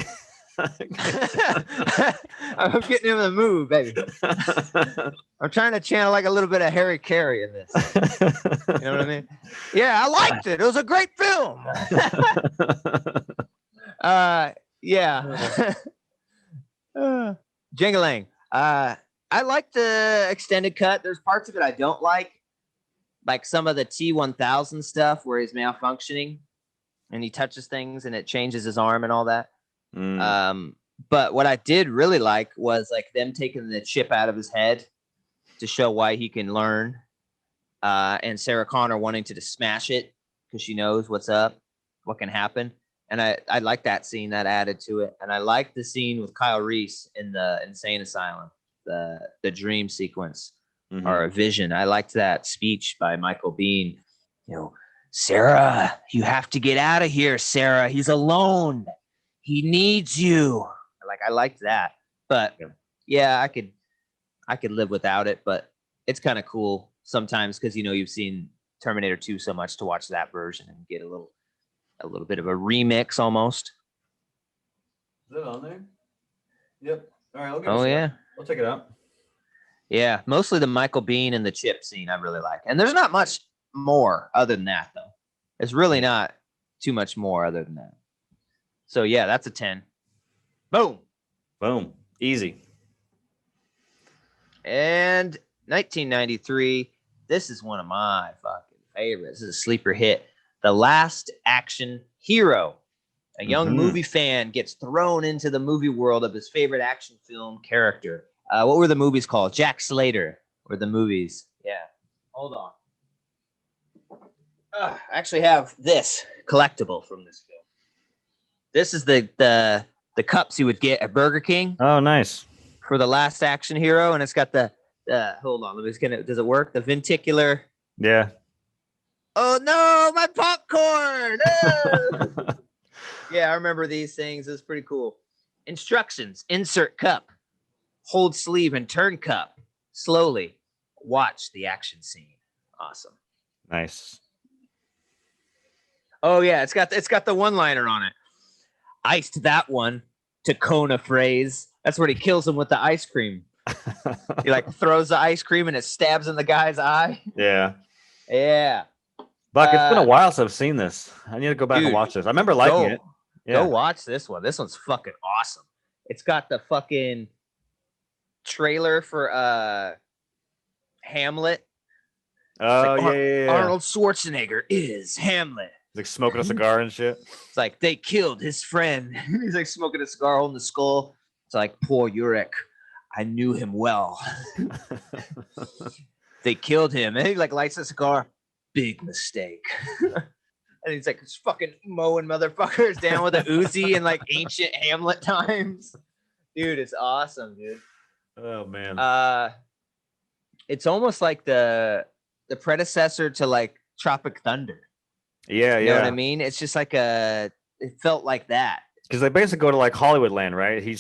S1: I'm getting in the mood, baby. I'm trying to channel like a little bit of Harry Carey in this. You know what I mean? Yeah, I liked it. It was a great film. Yeah. Jingling. I like the extended cut. There's parts of it I don't like some of the T-1000 stuff where he's malfunctioning and he touches things and it changes his arm and all that. But what I did really like was like them taking the chip out of his head to show why he can learn, and Sarah Connor wanting to just smash it because she knows what's up, what can happen. And I like that scene that added to it. And I like the scene with Kyle Reese in the insane asylum, the dream sequence or a vision. I liked that speech by Michael Biehn. You know, Sarah, you have to get out of here, Sarah. He's alone. He needs you. I liked that. But yeah, I could live without it, but it's kind of cool sometimes because you know you've seen Terminator 2 so much to watch that version and get a little bit of a remix almost.
S2: Is it on there? Yep. All right, I'll give
S1: it a shot.
S2: I'll check it out.
S1: Yeah, mostly the Michael Biehn and the chip scene I really like. And there's not much more other than that, though. It's really not too much more other than that. So, yeah, that's a 10. Boom.
S2: Boom. Easy.
S1: And 1993, this is one of my fucking favorites. This is a sleeper hit. The Last Action Hero. A young movie fan gets thrown into the movie world of his favorite action film character. What were the movies called? Jack Slater were the movies. Yeah. Hold on. I actually have this collectible from this film. This is the cups you would get at Burger King.
S2: Oh, nice.
S1: For the Last Action Hero, and it's got the hold on. Does it work? The venticular.
S2: Yeah.
S1: Oh no, my popcorn! Ah! Yeah, I remember these things. It's pretty cool. Instructions: insert cup, hold sleeve, and turn cup slowly. Watch the action scene. Awesome.
S2: Nice.
S1: Oh yeah, it's got the one liner on it. Iced that one to Kona phrase. That's where he kills him with the ice cream. He like throws the ice cream and it stabs in the guy's eye.
S2: Yeah.
S1: Yeah.
S2: Buck, it's been a while since I've seen this. I need to go back and
S1: Dude,
S2: watch this. I remember liking it.
S1: Go
S2: Yeah.
S1: watch this one. This one's fucking awesome. It's got the fucking trailer for Hamlet.
S2: Oh,
S1: Like,
S2: yeah.
S1: Arnold Schwarzenegger is Hamlet.
S2: He's like smoking a cigar and shit.
S1: It's like they killed his friend. He's like smoking a cigar, holding the skull. It's like, poor Urek. I knew him well. They killed him. And he like lights a cigar. Big mistake. And he's like fucking mowing motherfuckers down with a Uzi in like ancient Hamlet times. Dude, it's awesome, dude.
S2: Oh man.
S1: It's almost like the predecessor to like Tropic Thunder.
S2: Yeah,
S1: You know what I mean? It's just like it felt like that.
S2: Because they basically go to like Hollywood land, right? He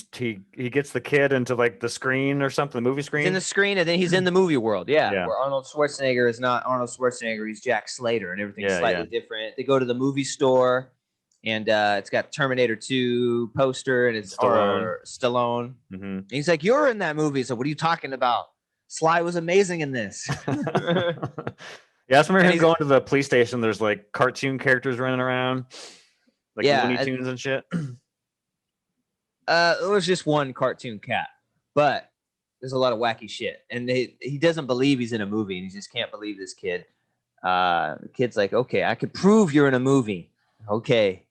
S2: gets the kid into like the screen or something, the movie screen.
S1: He's in the screen, and then he's in the movie world. Yeah,
S2: Yeah.
S1: where Arnold Schwarzenegger is not Arnold Schwarzenegger. He's Jack Slater, and everything's slightly different. They go to the movie store, and it's got Terminator 2 poster, and it's Stallone.
S2: Mm-hmm.
S1: And he's like, "You're in that movie." So what are you talking about? Sly was amazing in this.
S2: Yeah, I remember him going to the police station. There's like cartoon characters running around, like Looney Tunes and shit.
S1: It was just one cartoon cat, but there's a lot of wacky shit, and he doesn't believe he's in a movie, and he just can't believe this kid. The kid's like, "Okay, I could prove you're in a movie. Okay,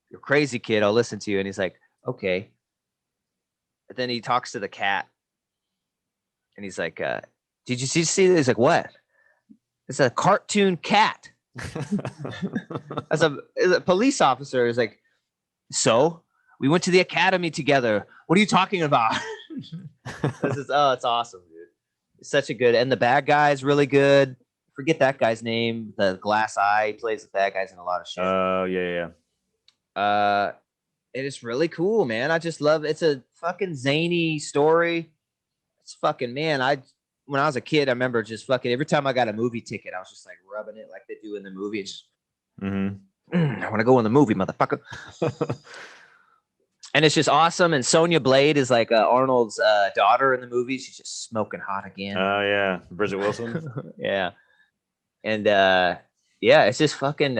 S1: you're crazy, kid. I'll listen to you." And he's like, "Okay." But then he talks to the cat, and he's like, "Did you see this?" He's like, "What?" It's a cartoon cat. As a police officer, he's like, "So we went to the academy together. What are you talking about?" It's awesome, dude. It's such a good, and the bad guy's really good. Forget that guy's name. The glass eye, he plays the bad guys in a lot of shit.
S2: Oh yeah.
S1: It is really cool, man. I just love it. It's a fucking zany story. It's fucking, man. When I was a kid, I remember just fucking every time I got a movie ticket, I was just like rubbing it like they do in the movie. It's just, I want to go in the movie, motherfucker. And it's just awesome. And Sonya Blade is like Arnold's daughter in the movie. She's just smoking hot again.
S2: Oh yeah, Bridget Wilson.
S1: Yeah. And yeah, it's just fucking.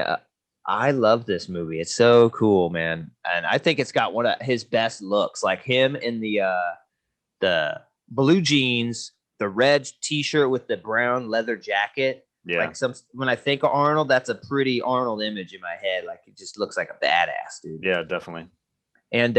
S1: I love this movie. It's so cool, man. And I think it's got one of his best looks, like him in the blue jeans, the red T-shirt with the brown leather jacket.
S2: Yeah.
S1: Like when I think of Arnold, that's a pretty Arnold image in my head. Like it just looks like a badass, dude.
S2: Yeah, definitely.
S1: And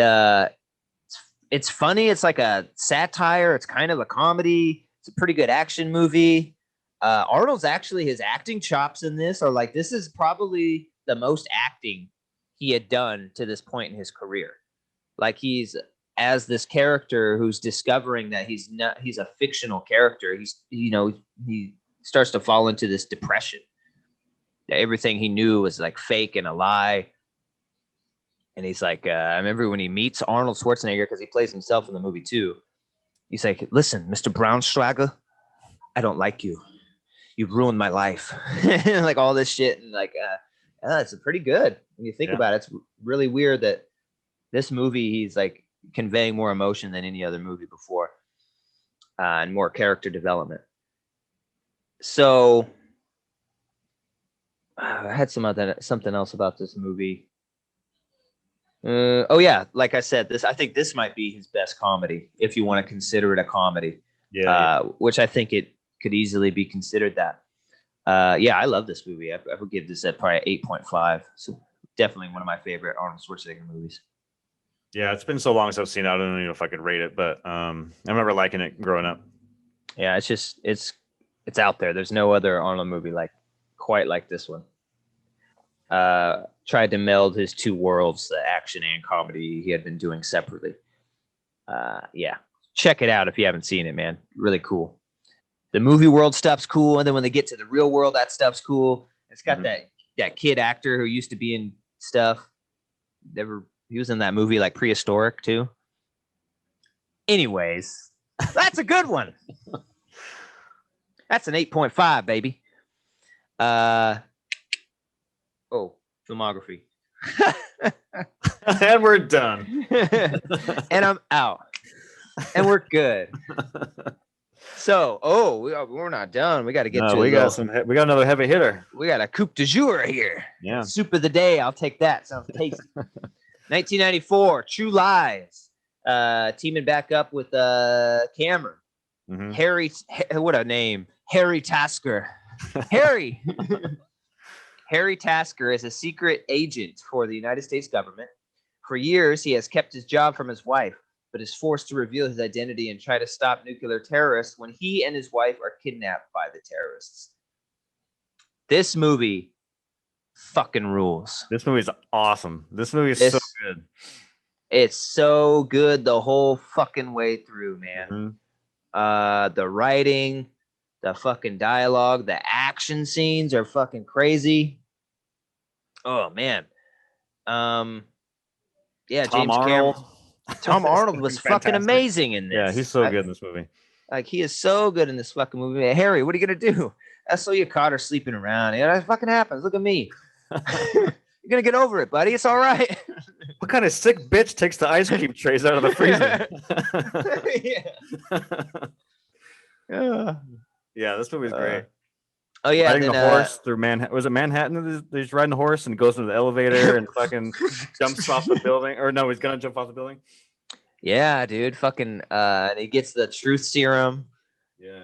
S1: it's funny. It's like a satire. It's kind of a comedy. It's a pretty good action movie. Arnold's actually, his acting chops in this are like, this is probably the most acting he had done to this point in his career. Like he's as this character who's discovering that he's a fictional character. He starts to fall into this depression. Everything he knew was like fake and a lie. And he's like, I remember when he meets Arnold Schwarzenegger, because he plays himself in the movie too. He's like, "Listen, Mr. Braunschweiger, I don't like you. You've ruined my life." Like all this shit. And like, it's pretty good. When you think about it, it's really weird that this movie, he's like conveying more emotion than any other movie before, and more character development. So I had something else about this movie. Oh yeah, like I said, I think this might be his best comedy, if you want to consider it a comedy.
S2: Yeah.
S1: Which I think it could easily be considered that. Yeah, I love this movie. I would give this at probably 8.5. So definitely one of my favorite Arnold Schwarzenegger movies.
S2: Yeah, it's been so long since I've seen it. I don't even know if I could rate it, but I remember liking it growing up.
S1: Yeah, it's out there. There's no other Arnold movie quite like this one. Tried to meld his two worlds, the action and comedy he had been doing separately. Yeah, check it out if you haven't seen it, man. Really cool. The movie world stuff's cool, and then when they get to the real world, that stuff's cool. It's got that kid actor who used to be in stuff. He was in that movie like Prehistoric too. Anyways, that's a good one. That's an 8.5, baby. Filmography.
S2: And we're done.
S1: And I'm out. And we're good. So, we're not done. We got to get to.
S2: We got another heavy hitter.
S1: We got a coupe de jour here.
S2: Yeah.
S1: Soup of the day. I'll take that. Sounds tasty. 1994, True Lies. Teaming back up with Cameron.
S2: Mm-hmm.
S1: What a name. Harry Tasker. Harry Tasker is a secret agent for the United States government. For years, he has kept his job from his wife, but is forced to reveal his identity and try to stop nuclear terrorists when he and his wife are kidnapped by the terrorists. This movie fucking rules.
S2: This movie is awesome. This movie is so good.
S1: It's so good the whole fucking way through, man. Mm-hmm. The writing, the fucking dialogue, the action scenes are fucking crazy. Oh man. Yeah,
S2: Tom
S1: James
S2: Arnold.
S1: Cameron. Tom Arnold was fucking amazing in this.
S2: Yeah, he's so good in this movie.
S1: Like, he is so good in this fucking movie. Harry, what are you gonna do? I saw you caught her sleeping around. Yeah, that fucking happens. Look at me. You're gonna get over it, buddy. It's all right.
S2: What kind of sick bitch takes the ice cream trays out of the freezer? Yeah, this movie's great.
S1: Oh yeah,
S2: riding the horse through Manhattan. Was it Manhattan? He's riding the horse and goes into the elevator and fucking jumps off the building. Or no, he's gonna jump off the building.
S1: Yeah, dude. Fucking and he gets the truth serum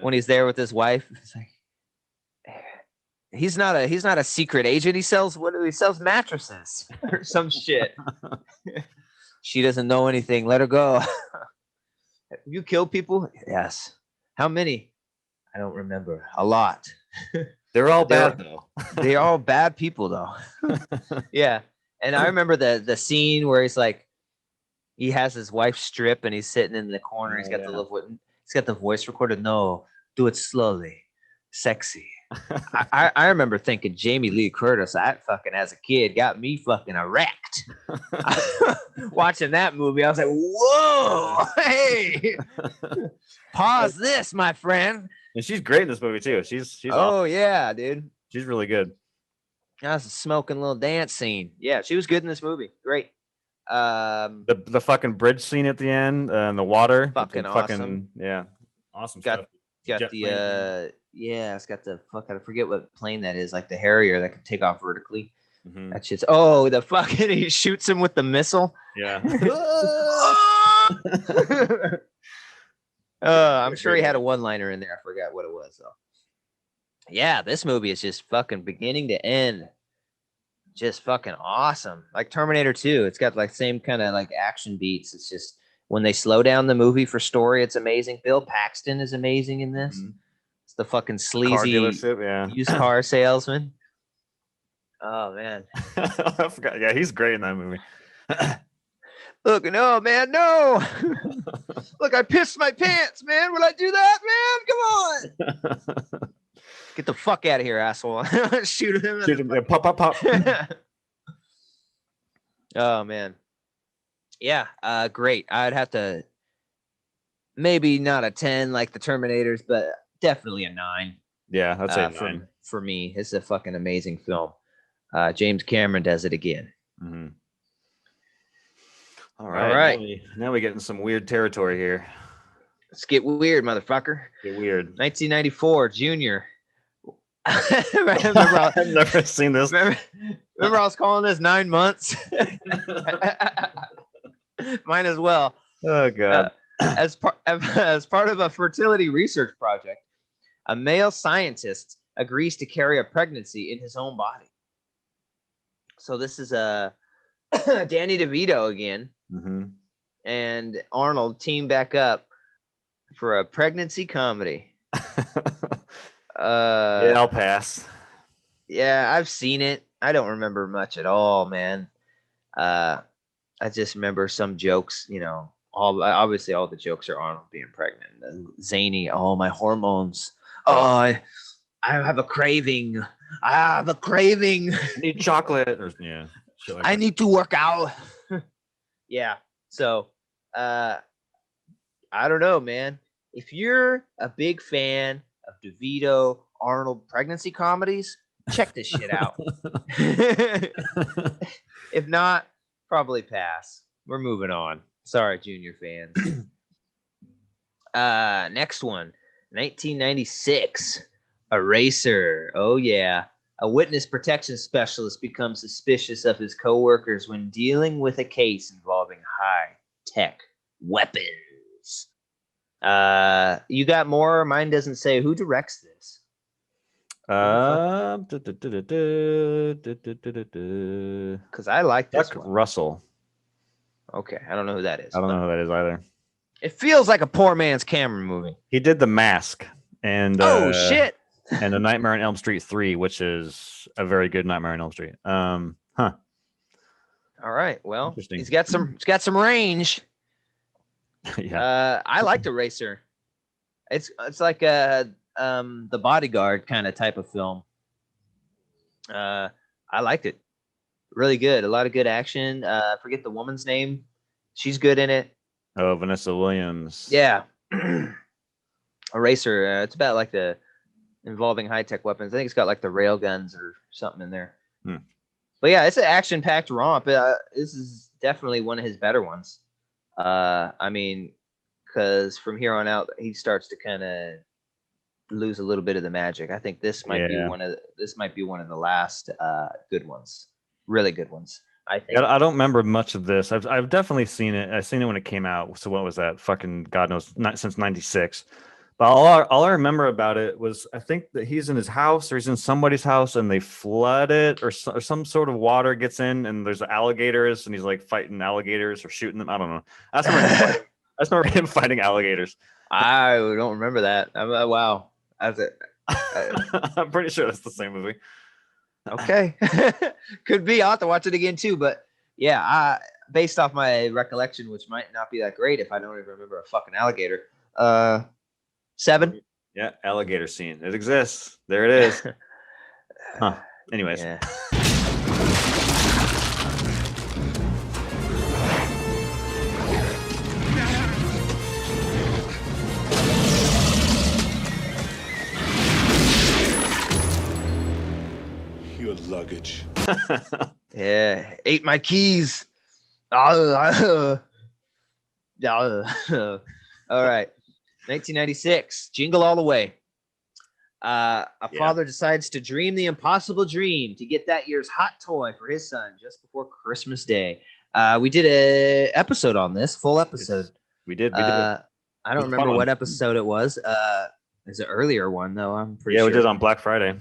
S1: when he's there with his wife. It's like, he's not a secret agent. He sells mattresses or some shit. She doesn't know anything. Let her go. Have you killed people? Yes. How many? I don't remember. A lot.
S2: They're all bad though.
S1: They're all bad people though. Yeah. And I remember the scene where he's like, he has his wife strip and he's sitting in the corner. He's got he's got the voice recorded. No, do it slowly, sexy. I remember thinking Jamie Lee Curtis, that fucking as a kid got me fucking erect. Watching that movie, I was like, whoa, hey, pause this, my friend.
S2: And she's great in this movie too. She's
S1: awesome. Yeah, dude.
S2: She's really good.
S1: That's a smoking little dance scene. Yeah, she was good in this movie. Great.
S2: The fucking bridge scene at the end and the water.
S1: Fucking awesome.
S2: Yeah. Awesome
S1: stuff. It's got the I forget what plane that is, like the Harrier that can take off vertically. Mm-hmm. That shit's the fucking he shoots him with the missile.
S2: Yeah.
S1: I'm sure he had a one-liner in there. I forgot what it was though. Yeah, this movie is just fucking beginning to end. Just fucking awesome. Like Terminator 2. It's got like same kind of like action beats. It's just when they slow down the movie for story, it's amazing. Bill Paxton is amazing in this. Mm-hmm. It's the fucking sleazy used car salesman. Oh man.
S2: I forgot. Yeah, he's great in that movie.
S1: Look, no, man, no. Look, I pissed my pants, man. Will I do that, man? Come on. Get the fuck out of here, asshole. Shoot him.
S2: Shoot him. Pop, pop, pop.
S1: Oh, man. Yeah, great. I'd have to maybe not a 10 like the Terminators, but definitely a 9.
S2: Yeah, I'd say 9.
S1: For me, it's a fucking amazing film. James Cameron does it again.
S2: Mm-hmm. All right. Now we're getting some weird territory here.
S1: Let's get weird, motherfucker.
S2: Get weird.
S1: 1994, Junior.
S2: I've never seen this.
S1: Remember I was calling this 9 months? Might as well.
S2: Oh, God.
S1: As part of a fertility research project, a male scientist agrees to carry a pregnancy in his own body. So this is Danny DeVito again. Mm-hmm. And Arnold team back up for a pregnancy comedy.
S2: Yeah, I'll pass.
S1: Yeah, I've seen it. I don't remember much at all, man. I just remember some jokes, obviously all the jokes are Arnold being pregnant. Zany, my hormones. I have a craving. I have a craving.
S2: I need chocolate. Or, yeah. Shit like
S1: I
S2: that.
S1: need to work out. Yeah. So, I don't know, man. If you're a big fan of DeVito, Arnold pregnancy comedies, check this shit out. If not, probably pass. We're moving on. Sorry, Junior fans. Next one, 1996, Eraser. Oh yeah. A witness protection specialist becomes suspicious of his coworkers when dealing with a case involving high-tech weapons. You got more? Mine doesn't say. Who directs this? Because I like this
S2: Chuck
S1: one.
S2: Russell.
S1: Okay, I don't know who that is.
S2: I don't know who that is either.
S1: It feels like a poor man's Cameron movie.
S2: He did The Mask and
S1: Oh shit!
S2: and A Nightmare on Elm Street 3, which is a very good Nightmare on Elm Street.
S1: All right. Well,
S2: Interesting.
S1: he's got some range.
S2: Yeah.
S1: I liked Eraser. It's like the Bodyguard kind of type of film. I liked it. Really good. A lot of good action. I forget the woman's name. She's good in it.
S2: Oh, Vanessa Williams.
S1: Yeah. Eraser. It's about like the involving high-tech weapons. I think it's got like the rail guns or something in there. But yeah, it's an action-packed romp. This is definitely one of his better ones. I mean, because from here on out, he starts to kind of lose a little bit of the magic. I think this might be one of the last good ones. Really good ones. I think.
S2: I don't remember much of this. I've definitely seen it. I've seen it when it came out. So what was that? Fucking God knows, not since '96. But all I remember about it was I think that he's in his house or he's in somebody's house and they flood it or some sort of water gets in and there's alligators and he's like fighting alligators or shooting them. I don't know. I just remember him fighting alligators.
S1: I don't remember that. Wow. That's it.
S2: I'm pretty sure that's the same movie.
S1: Okay. Could be. I'll have to watch it again too. But yeah, based off my recollection, which might not be that great if I don't even remember a fucking alligator. 7.
S2: Yeah, alligator scene. It exists. There it is. Huh. Anyways.
S1: Yeah.
S3: Your luggage.
S1: Yeah. Ate my keys. All right. 1996, Jingle All the Way. A father decides to dream the impossible dream to get that year's hot toy for his son just before Christmas Day. We did a episode on this, full episode.
S2: We did.
S1: I don't remember what episode it was. It's an earlier one though. I'm pretty sure.
S2: Yeah, we did on Black Friday.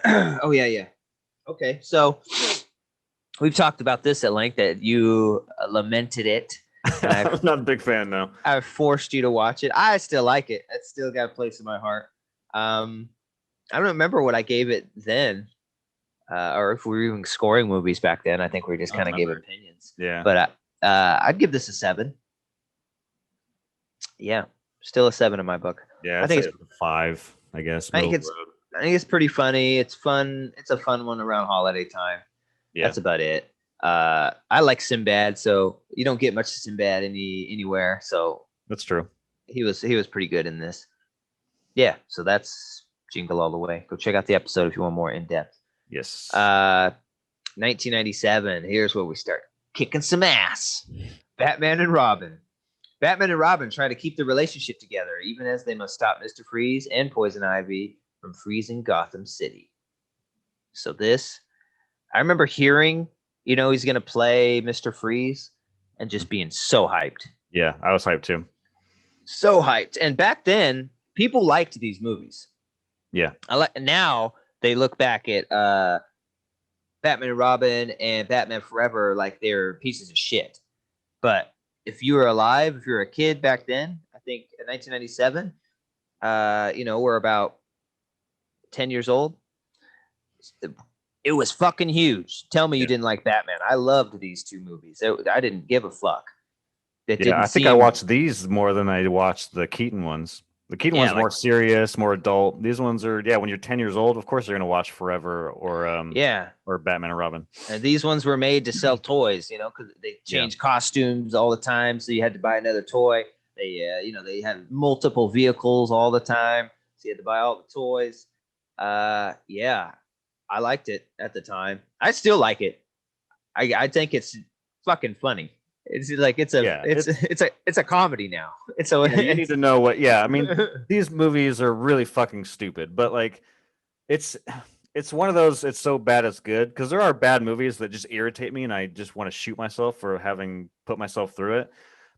S1: Oh yeah. Okay, so we've talked about this at length. That you lamented it.
S2: I'm not a big fan now.
S1: I've forced you to watch it. I still like it. It's still got a place in my heart. I don't remember what I gave it then, or if we were even scoring movies back then. I think we just kind of gave opinions.
S2: Yeah.
S1: But I'd give this a 7. Yeah, still a 7 in my book.
S2: Yeah,
S1: I think it's
S2: 5. I guess.
S1: I think it's pretty funny. It's fun. It's a fun one around holiday time.
S2: Yeah,
S1: that's about it. I like Sinbad, so you don't get much of Sinbad anywhere. So
S2: that's true.
S1: He was pretty good in this. Yeah, so that's Jingle All the Way. Go check out the episode if you want more in depth.
S2: Yes.
S1: 1997. Here's where we start kicking some ass. Batman and Robin. Batman and Robin try to keep the relationship together, even as they must stop Mr. Freeze and Poison Ivy from freezing Gotham City. So this, I remember hearing, he's going to play Mr. Freeze and just being so hyped.
S2: Yeah, I was hyped too.
S1: So hyped. And back then, people liked these movies.
S2: Yeah.
S1: Now they look back at Batman and Robin and Batman Forever like they're pieces of shit. But if you were alive, if you were a kid back then, I think in 1997, we're about 10 years old. It was fucking huge. Tell me you didn't like Batman. I loved these two movies. I didn't give a fuck.
S2: I think I watched these more than I watched the Keaton ones. The Keaton
S1: Yeah,
S2: one's more serious, more adult. These ones are, when you're 10 years old, of course you're gonna watch Forever or Batman and Robin.
S1: And these ones were made to sell toys, because they change costumes all the time, so you had to buy another toy. They, they had multiple vehicles all the time, so you had to buy all the toys. I liked it at the time. I still like it. I think it's fucking funny. It's like it's a comedy now.
S2: You need to know what. Yeah, I mean, these movies are really fucking stupid, but like, it's one of those. It's so bad it's good, because there are bad movies that just irritate me, and I just want to shoot myself for having put myself through it.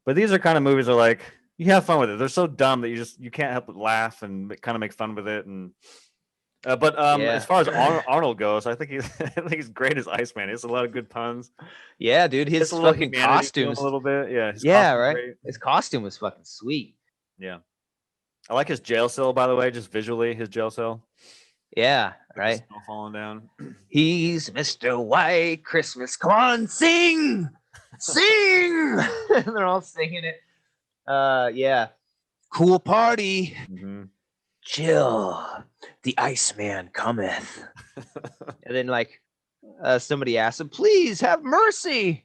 S2: But these are kind of movies that are like, you have fun with it. They're so dumb that you can't help but laugh and kind of make fun with it. And as far as Arnold goes, I think he's great as Iceman. He has a lot of good puns.
S1: Yeah, dude, his fucking costumes
S2: a little bit.
S1: Right.
S2: Great.
S1: His costume was fucking sweet.
S2: Yeah, I like his jail cell, by the way, just visually, his jail cell.
S1: Yeah, right.
S2: Snow falling down.
S1: He's Mr. White Christmas. Come on, sing. They're all singing it. Yeah. Cool party.
S2: Mm-hmm.
S1: Chill. The Iceman cometh. And then somebody asked him, please have mercy.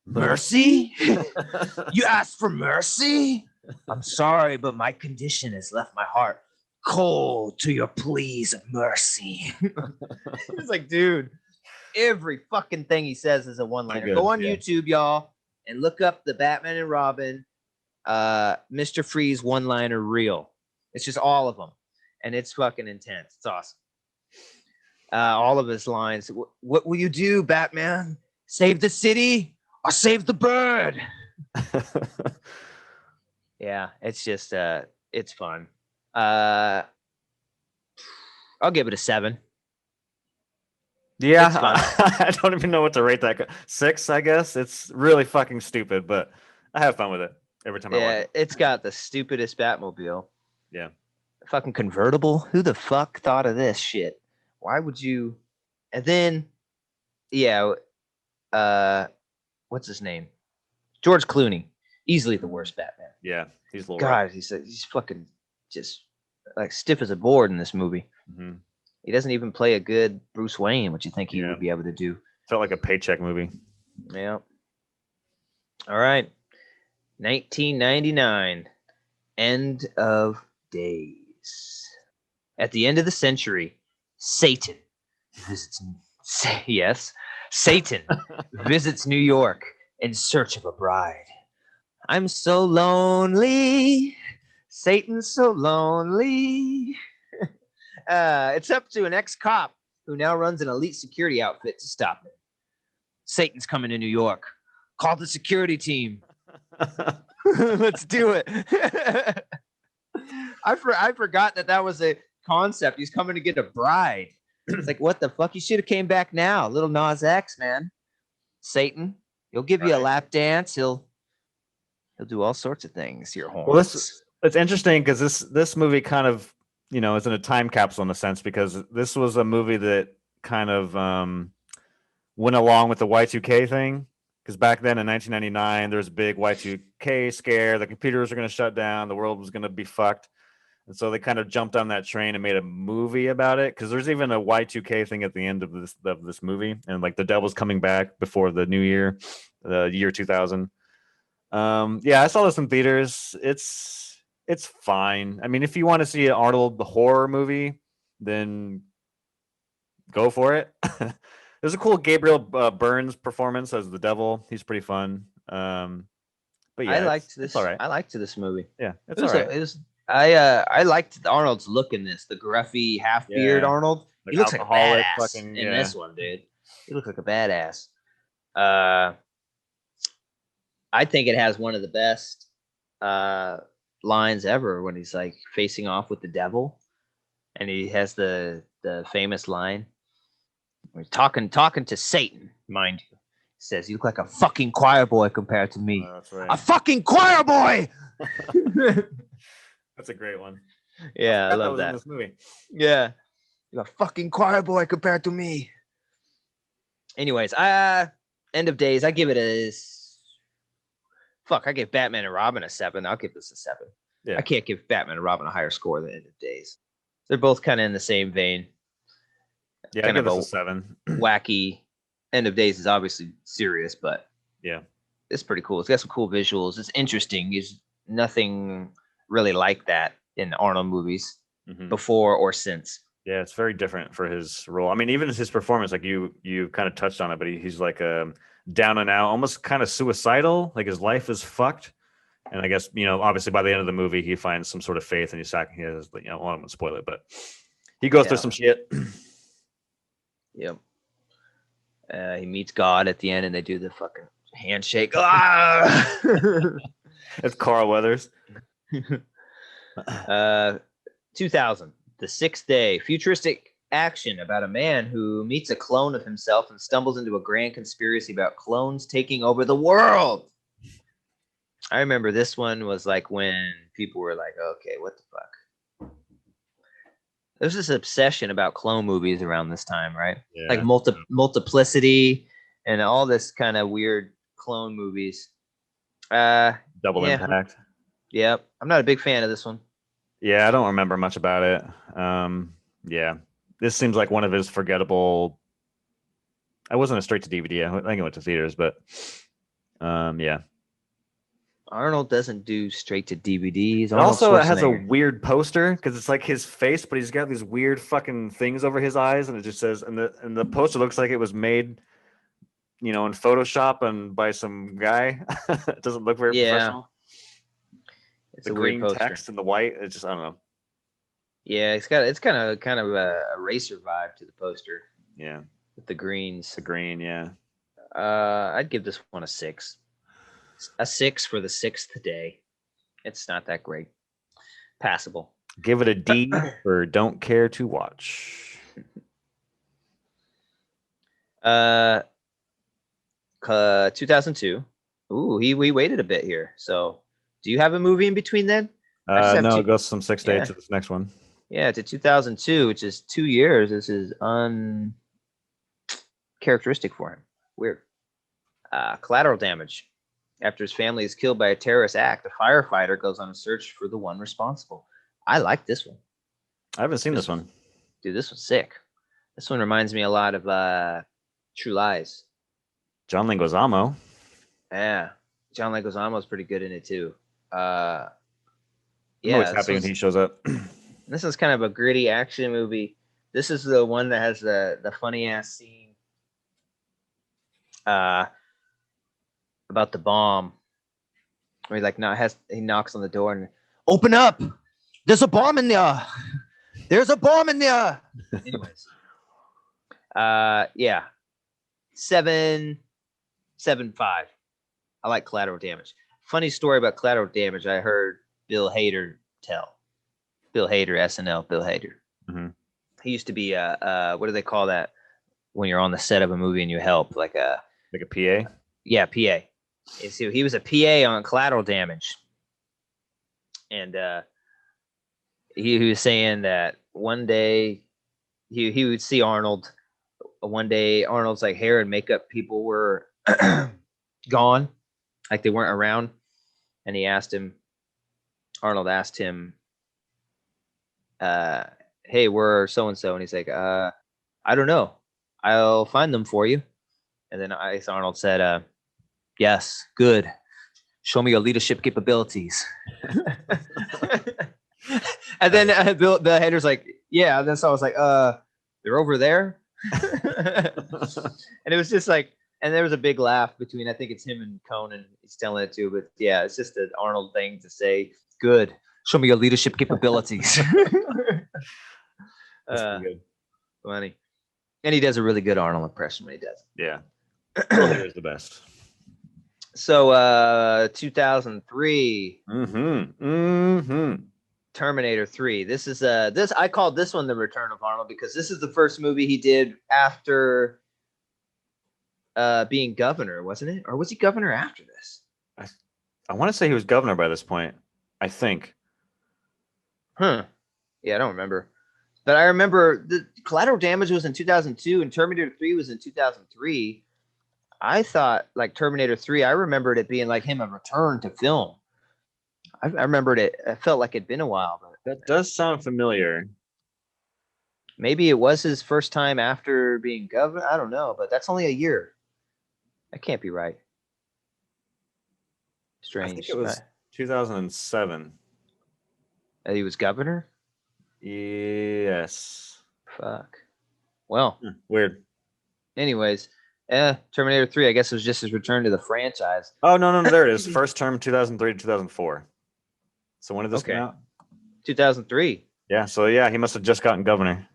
S1: Mercy? You asked for mercy? I'm sorry, but my condition has left my heart cold to your pleas of mercy. It's like, dude, every fucking thing he says is a one-liner. Go on YouTube, y'all, and look up the Batman and Robin Mr. Freeze one-liner reel. It's just all of them, and it's fucking intense. It's awesome. All of his lines. What will you do, Batman? Save the city or save the bird? Yeah, it's just it's fun. I'll give it a 7.
S2: Yeah, I don't even know what to rate that. 6, I guess. It's really fucking stupid, but I have fun with it every time I watch it.
S1: It's got the stupidest Batmobile.
S2: Yeah.
S1: Fucking convertible. Who the fuck thought of this shit? Why would you? And then, what's his name? George Clooney. Easily the worst Batman.
S2: Yeah, he's a little
S1: God, he's fucking just like stiff as a board in this movie.
S2: Mm-hmm.
S1: He doesn't even play a good Bruce Wayne, which you think he would be able to do.
S2: Felt like a paycheck movie.
S1: Yeah. All right. 1999. End of days. At the end of the century, Satan visits New York in search of a bride. I'm so lonely. Satan's so lonely. It's up to an ex-cop who now runs an elite security outfit to stop him. Satan's coming to New York. Call the security team. Let's do it. I forgot that was a concept. He's coming to get a bride. It's like, what the fuck? You should have came back now. Little Nas X, man. Satan, he'll give you a lap dance. He'll do all sorts of things. Your horns.
S2: Well, it's interesting because this movie kind of, is in a time capsule in a sense, because this was a movie that kind of went along with the Y2K thing. Because back then in 1999, there was a big Y2K scare. The computers were going to shut down. The world was going to be fucked. And so they kind of jumped on that train and made a movie about it. Because there's even a Y2K thing at the end of this movie. And like the devil's coming back before the new year, the year 2000. I saw this in theaters. It's fine. I mean, if you want to see an Arnold horror movie, then go for it. There's a cool Gabriel Byrne's performance as the devil. He's pretty fun. But yeah,
S1: I liked this.
S2: It's all right.
S1: I liked this movie.
S2: Yeah, it's all right.
S1: I liked Arnold's look in this. The gruffy half beard Arnold. He looks like a badass in this one, dude. He looks like a badass. I think it has one of the best lines ever when he's like facing off with the devil, and he has the famous line. We're talking to Satan, mind you. He says, "You look like a fucking choir boy compared to me."
S2: Oh, that's right.
S1: A fucking choir boy.
S2: That's a great one.
S1: Yeah, I love that.
S2: In this movie.
S1: Yeah, you're a fucking choir boy compared to me. Anyways, End of Days. I give it a. Fuck, I gave Batman and Robin a 7. I'll give this a 7.
S2: Yeah.
S1: I can't give Batman and Robin a higher score than End of Days. They're both kind of in the same vein.
S2: Yeah, I
S1: Kind
S2: give
S1: of
S2: this
S1: a
S2: a 7.
S1: wacky. End of Days is obviously serious, but
S2: Yeah.
S1: it's pretty cool. It's got some cool visuals. It's interesting. There's nothing really like that in Arnold movies
S2: Mhm.
S1: before or since.
S2: Yeah, it's very different for his role. I mean, even his performance, like you kind of touched on it, but he's like down and out, almost kind of suicidal. Like his life is fucked. And I guess, obviously by the end of the movie, he finds some sort of faith and he has, well, I'm going to spoil it, but he goes through
S1: Yeah.
S2: some shit.
S1: Yep. He meets God at the end, and they do the fucking handshake. Ah!
S2: It's Carl Weathers.
S1: 2000, The Sixth Day, futuristic action about a man who meets a clone of himself and stumbles into a grand conspiracy about clones taking over the world. I remember this one was like when people were like, okay, what the fuck? There's this obsession about clone movies around this time, right?
S2: Yeah.
S1: Like multiplicity and all this kind of weird clone movies.
S2: Double
S1: Yeah.
S2: Impact.
S1: Yep. I'm not a big fan of this one.
S2: Yeah, I don't remember much about it. Yeah. This seems like one of his forgettable. I wasn't a straight to DVD. I think it went to theaters, but yeah.
S1: Arnold doesn't do straight to DVDs.
S2: It
S1: Arnold
S2: also has a
S1: Schwarzenegger.
S2: weird poster because it's like his face, but he's got these weird fucking things over his eyes, and it just says, and the poster looks like it was made, in Photoshop and by some guy. It doesn't look very professional.
S1: It's
S2: The
S1: a weird
S2: green
S1: poster.
S2: text and the white, it's just, I don't know.
S1: Yeah, it's kind of a racer vibe to the poster
S2: Yeah,
S1: with the greens.
S2: the green, yeah.
S1: I'd give this one a 6. A 6 for the 6th day. It's not that great. Passable.
S2: Give it a D for don't care to watch.
S1: 2002. Ooh, we waited a bit here. So, do you have a movie in between then? I just have
S2: No,
S1: two-
S2: it goes from 6 days
S1: Yeah.
S2: to this next one.
S1: Yeah, to 2002, which is 2 years. This is uncharacteristic for him. Weird. Collateral damage. After his family is killed by a terrorist act, a firefighter goes on a search for the one responsible. I like this one.
S2: I haven't seen this one.
S1: Dude, this one's sick. This one reminds me a lot of True Lies.
S2: John Leguizamo.
S1: Yeah. John Leguizamo is pretty good in it too.
S2: I'm always happy when he shows up.
S1: This is kind of a gritty action movie. This is the one that has the funny ass scene about the bomb, where he knocks on the door and open up. There's a bomb in there. There's a bomb in there. Anyways, yeah, 7.75. I like Collateral Damage. Funny story about Collateral Damage. I heard Bill Hader tell. Bill Hader, SNL. Bill Hader.
S2: Mm-hmm.
S1: He used to be what do they call that when you're on the set of a movie and you help, like a
S2: PA?
S1: Yeah, PA. So he was a PA on Collateral Damage, and he was saying that one day he would see Arnold. One day Arnold's like hair and makeup people were gone, like they weren't around, and Arnold asked him, hey, where so and so? And he's like, I don't know. I'll find them for you. And then Arnold said, yes, good. Show me your leadership capabilities. And then the Hader's like, yeah. And then so I was like, they're over there. And it was just like, and there was a big laugh between, I think it's him and Conan. He's telling it to, but yeah, it's just an Arnold thing to say, good. Show me your leadership capabilities.
S2: That's good.
S1: Funny. And he does a really good Arnold impression when he does it.
S2: Yeah. Here's the best.
S1: So 2003.
S2: Mm-hmm.
S1: Terminator 3. This is I called this one the Return of Arnold because this is the first movie he did after being governor, wasn't it? Or was he governor after this?
S2: I want to say he was governor by this point. I think.
S1: Yeah, I don't remember. But I remember the Collateral Damage was in 2002 and Terminator 3 was in 2003. I thought like Terminator 3, I remembered it being like him a return to film. I remembered it. I felt like it'd been a while, but
S2: That does sound familiar.
S1: maybe it was his first time after being governor. I don't know, but that's only a year. That can't be right.
S2: I think
S1: Strange.
S2: it was 2007.
S1: That he was governor.
S2: Yes.
S1: Fuck. Well,
S2: Weird.
S1: anyways, Terminator 3. I guess it was just his return to the franchise.
S2: Oh, no. There it is. First term, 2003 to 2004. So when did this come out?
S1: 2003.
S2: Yeah. So yeah, he must have just gotten governor,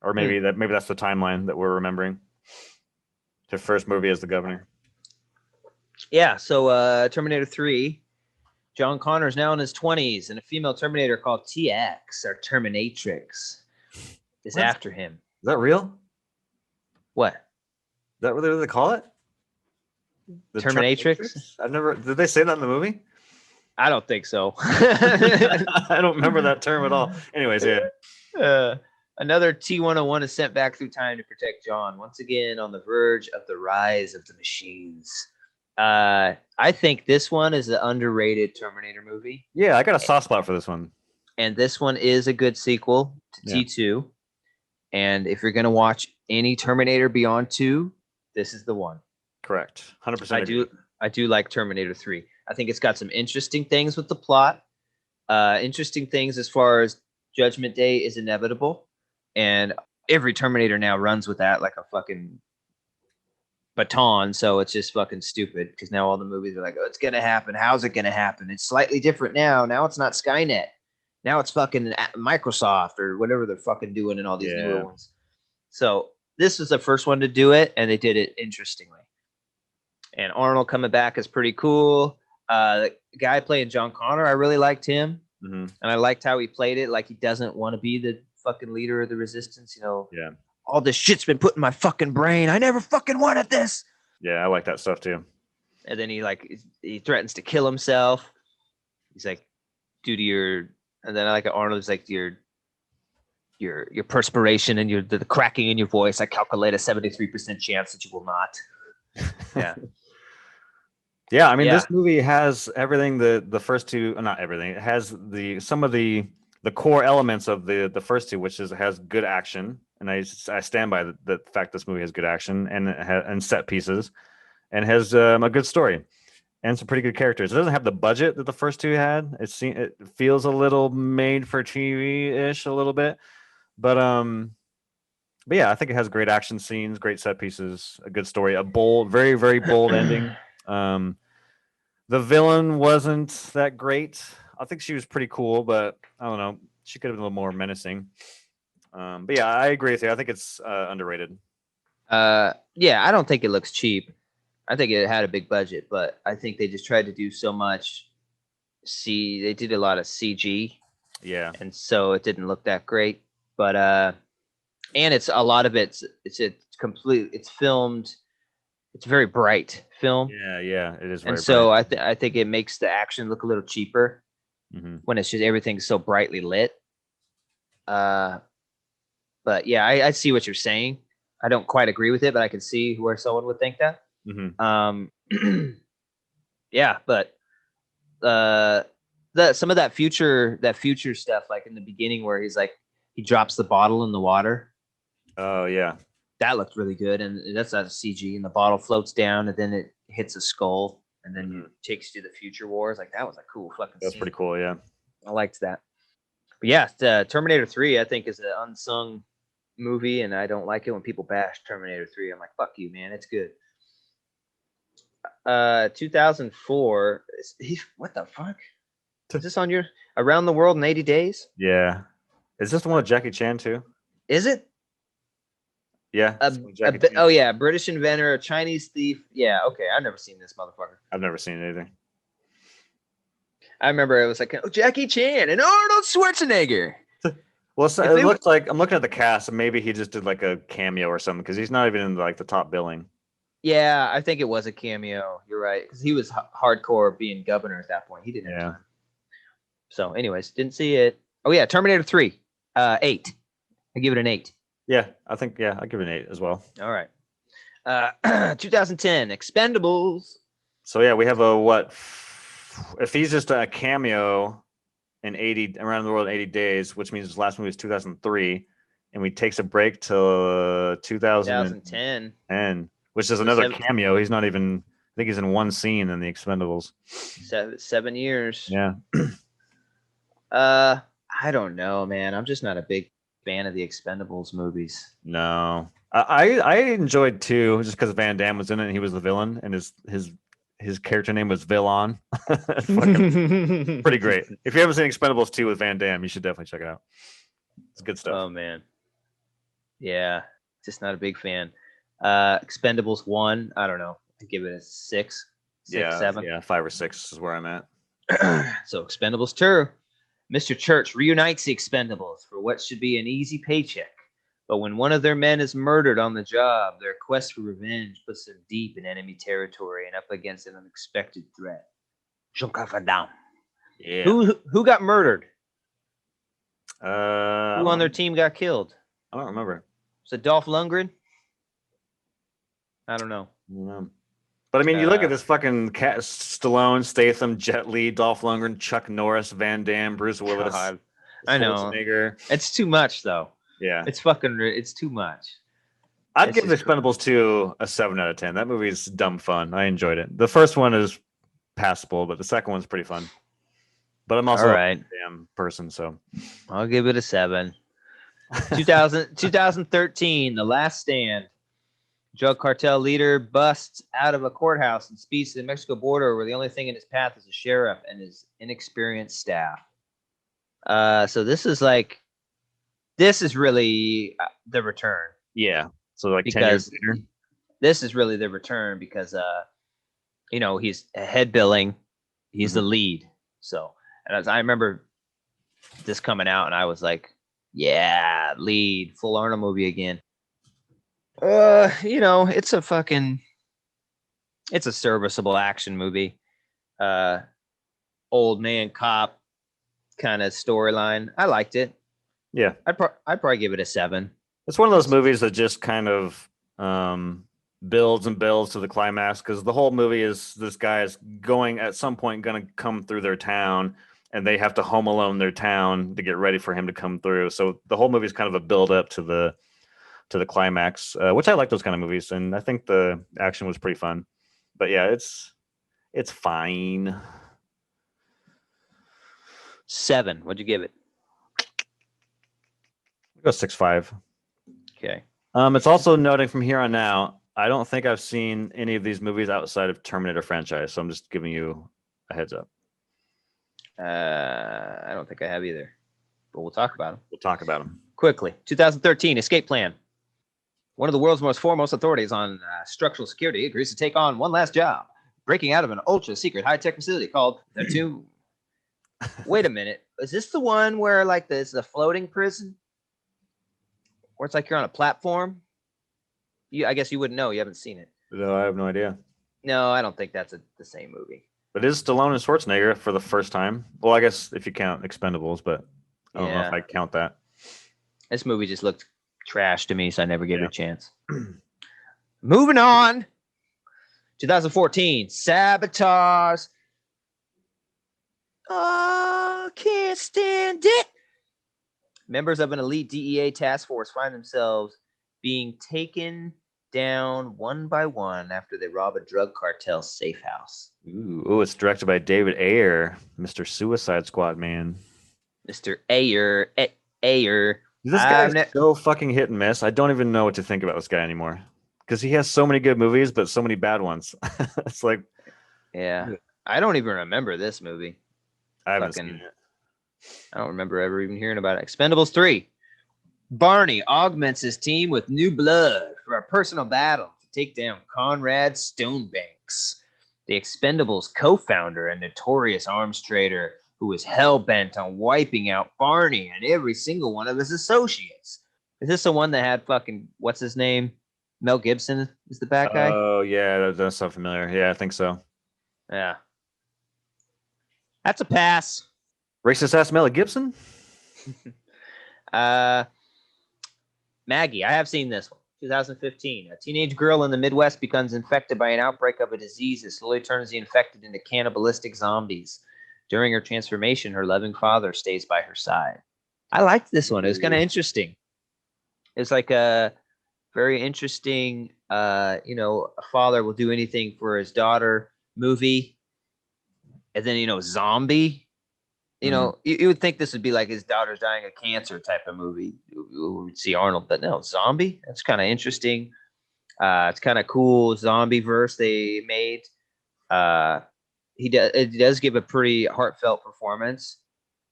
S2: or maybe that's the timeline that we're remembering. His first movie as the governor.
S1: Yeah. So Terminator 3. John Connor is now in his 20s, and a female Terminator called TX or Terminatrix is
S2: What?
S1: after him.
S2: Is that real?
S1: What?
S2: Is that what they call it? The
S1: Terminatrix?
S2: I've never. Did they say that in the movie?
S1: I don't think so.
S2: I don't remember that term at all. Anyways, yeah.
S1: Another T-101 is sent back through time to protect John, once again on the verge of the rise of the machines. I think this one is an underrated Terminator movie.
S2: Yeah, I got a soft spot for this one.
S1: And this one is a good sequel to T2. And if you're going to watch any Terminator Beyond 2, this is the one.
S2: Correct. 100%.
S1: I do like Terminator 3. I think it's got some interesting things with the plot. Interesting things as far as Judgment Day is inevitable. And every Terminator now runs with that like a fucking baton. So it's just fucking stupid because now all the movies are like, oh, it's going to happen. How's it going to happen? It's slightly different now. Now it's not Skynet. Now it's fucking Microsoft or whatever they're fucking doing in all these newer ones. So this was the first one to do it, and they did it interestingly. And Arnold coming back is pretty cool. The guy playing John Connor, I really liked him.
S2: Mm-hmm.
S1: And I liked how he played it. Like he doesn't want to be the fucking leader of the resistance. You know,
S2: yeah.
S1: All this shit's been put in my fucking brain. I never fucking wanted this.
S2: Yeah, I like that stuff too.
S1: And then he threatens to kill himself. He's like, due to your, and then I like Arnold's like your perspiration and the cracking in your voice. I calculate a 73% chance that you will not. Yeah.
S2: Yeah, I mean, this movie has everything the first two, not everything. It has some of the core elements of the first two, which has good action, and I stand by the fact this movie has good action and set pieces, and has a good story and some pretty good characters. It doesn't have the budget that the first two had. It feels a little made for TV-ish a little bit, but yeah, I think it has great action scenes, great set pieces, a good story, a bold, very very bold ending. The villain wasn't that great. I think she was pretty cool, but I don't know. She could have been a little more menacing. But yeah, I agree with you. I think it's underrated.
S1: Yeah, I don't think it looks cheap. I think it had a big budget, but I think they just tried to do so much. They did a lot of CG.
S2: Yeah.
S1: And so it didn't look that great. But and it's a lot of it's filmed. It's very bright film.
S2: Yeah, it is.
S1: And so I think it makes the action look a little cheaper when it's just everything's so brightly lit. But yeah, I see what you're saying. I don't quite agree with it, but I can see where someone would think that. Yeah, but some of that future stuff, like in the beginning where he's like he drops the bottle in the water.
S2: Oh yeah.
S1: That looked really good, and that's not a CG. And the bottle floats down, and then it hits a skull, and then it takes you to the future wars. Like that was a cool fucking.
S2: That's
S1: scene.
S2: pretty cool, yeah.
S1: I liked that. But yeah, Terminator 3, I think, is an unsung movie, and I don't like it when people bash Terminator 3. I'm like, fuck you, man, it's good. 2004. What the fuck? Is this on your Around the World in 80 Days?
S2: Yeah. Is this the one with Jackie Chan too?
S1: Is it?
S2: Yeah.
S1: Oh yeah, British inventor, a Chinese thief. Yeah, okay. I've never seen this motherfucker.
S2: I've never seen it either.
S1: I remember it was like Jackie Chan and Arnold Schwarzenegger.
S2: Well, it looks like I'm looking at the cast, and maybe he just did like a cameo or something because he's not even in like the top billing.
S1: Yeah, I think it was a cameo. You're right, because he was hardcore being governor at that point. He didn't have time. So, anyways, didn't see it. Oh yeah, Terminator 3, 8. I give it an 8.
S2: Yeah, I think I'll give it an 8 as well.
S1: All right. 2010, Expendables.
S2: So yeah, we have a if he's just a cameo in 80 around the world in 80 days, which means his last movie was 2003, and he takes a break till 2010,
S1: 2010.
S2: which is
S1: So
S2: another cameo. He's not even. I think he's in one scene in The Expendables.
S1: 7 years.
S2: Yeah.
S1: I don't know, man. I'm just not a big fan of the Expendables movies.
S2: No, I enjoyed 2 just because Van Damme was in it and he was the villain, and his character name was Villain. Fucking pretty great. If you haven't seen Expendables 2 with Van Damme, you should definitely check it out. It's good stuff.
S1: Oh man. Yeah, just not a big fan. Expendables 1, I don't know. I give it a 6, 7.
S2: Yeah, 5 or 6 is where I'm at.
S1: So Expendables 2. Mr. Church reunites the Expendables for what should be an easy paycheck. But when one of their men is murdered on the job, their quest for revenge puts them deep in enemy territory and up against an unexpected threat.
S2: Yeah.
S1: Who got murdered? Who
S2: I
S1: on their team got killed?
S2: don't remember.
S1: Was it Dolph Lundgren? I don't know.
S2: But I mean, you look at this fucking Stallone, Statham, Jet Li, Dolph Lundgren, Chuck Norris, Van Damme, Bruce Willis.
S1: God. I know.
S2: Schwarzenegger.
S1: It's too much, though.
S2: Yeah.
S1: It's too much.
S2: I'd give The Expendables 2 a 7 out of 10. That movie is dumb fun. I enjoyed it. The first one is passable, but the second one's pretty fun. But I'm also a damn person, so
S1: I'll give it a 7. 2013, The Last Stand. Drug cartel leader busts out of a courthouse and speeds to the Mexico border, where the only thing in his path is a sheriff and his inexperienced staff. So this is really the return.
S2: yeah. So like 10 years later.
S1: This is really the return because he's head billing, he's the lead. So, and as I remember this coming out, and I was like, yeah, lead, full Arnold movie again. It's a serviceable action movie. Old man cop kind of storyline. I liked it.
S2: Yeah.
S1: I'd probably give it a 7.
S2: It's one of those movies that just kind of builds and builds to the climax, because the whole movie is this guy is at some point going to come through their town, and they have to home alone their town to get ready for him to come through. So the whole movie is kind of a build up to the climax, which I like those kind of movies, and I think the action was pretty fun. But yeah, it's fine.
S1: 7. What'd you give it?
S2: I'll go 6.5.
S1: Okay.
S2: It's also noting from here on out, I don't think I've seen any of these movies outside of Terminator franchise, so I'm just giving you a heads up.
S1: I don't think I have either, but we'll talk about them. Quickly. 2013, Escape Plan. One of the world's most foremost authorities on structural security agrees to take on one last job, breaking out of an ultra-secret high-tech facility called the Tomb. Wait a minute. Is this the one where it's a floating prison? Where it's like you're on a platform? I guess you wouldn't know. You haven't seen it.
S2: No, I have no idea.
S1: No, I don't think that's the same movie.
S2: But it is Stallone and Schwarzenegger for the first time. Well, I guess if you count Expendables, but I don't know if I count that.
S1: This movie just looked trash to me, so I never gave it a chance. Moving on. 2014, Sabotage. Oh, can't stand it. Members of an elite DEA task force find themselves being taken down one by one after they rob a drug cartel safe house.
S2: Ooh, it's directed by David Ayer, Mr. Suicide Squad man.
S1: Mr. Ayer.
S2: This guy is so fucking hit and miss. I don't even know what to think about this guy anymore, because he has so many good movies, but so many bad ones. It's like,
S1: yeah, I don't even remember this movie.
S2: I haven't seen it.
S1: I don't remember ever even hearing about it. Expendables 3. Barney augments his team with new blood for a personal battle to take down Conrad Stonebanks, the Expendables co-founder and notorious arms trader who was hell-bent on wiping out Barney and every single one of his associates. Is this the one that had fucking, what's his name? Mel Gibson is the bad guy?
S2: Oh, yeah, that sounds familiar. Yeah, I think so.
S1: Yeah. That's a pass.
S2: Racist ass Mel Gibson?
S1: Maggie, I have seen this one. 2015. A teenage girl in the Midwest becomes infected by an outbreak of a disease that slowly turns the infected into cannibalistic zombies. During her transformation, her loving father stays by her side. I liked this one. It was kind of interesting. It was like a very interesting, a father will do anything for his daughter movie. And then, zombie. You would think this would be like his daughter's dying of cancer type of movie. We would see Arnold, but no, zombie. That's kind of interesting. It's kind of cool zombie verse they made. It does give a pretty heartfelt performance.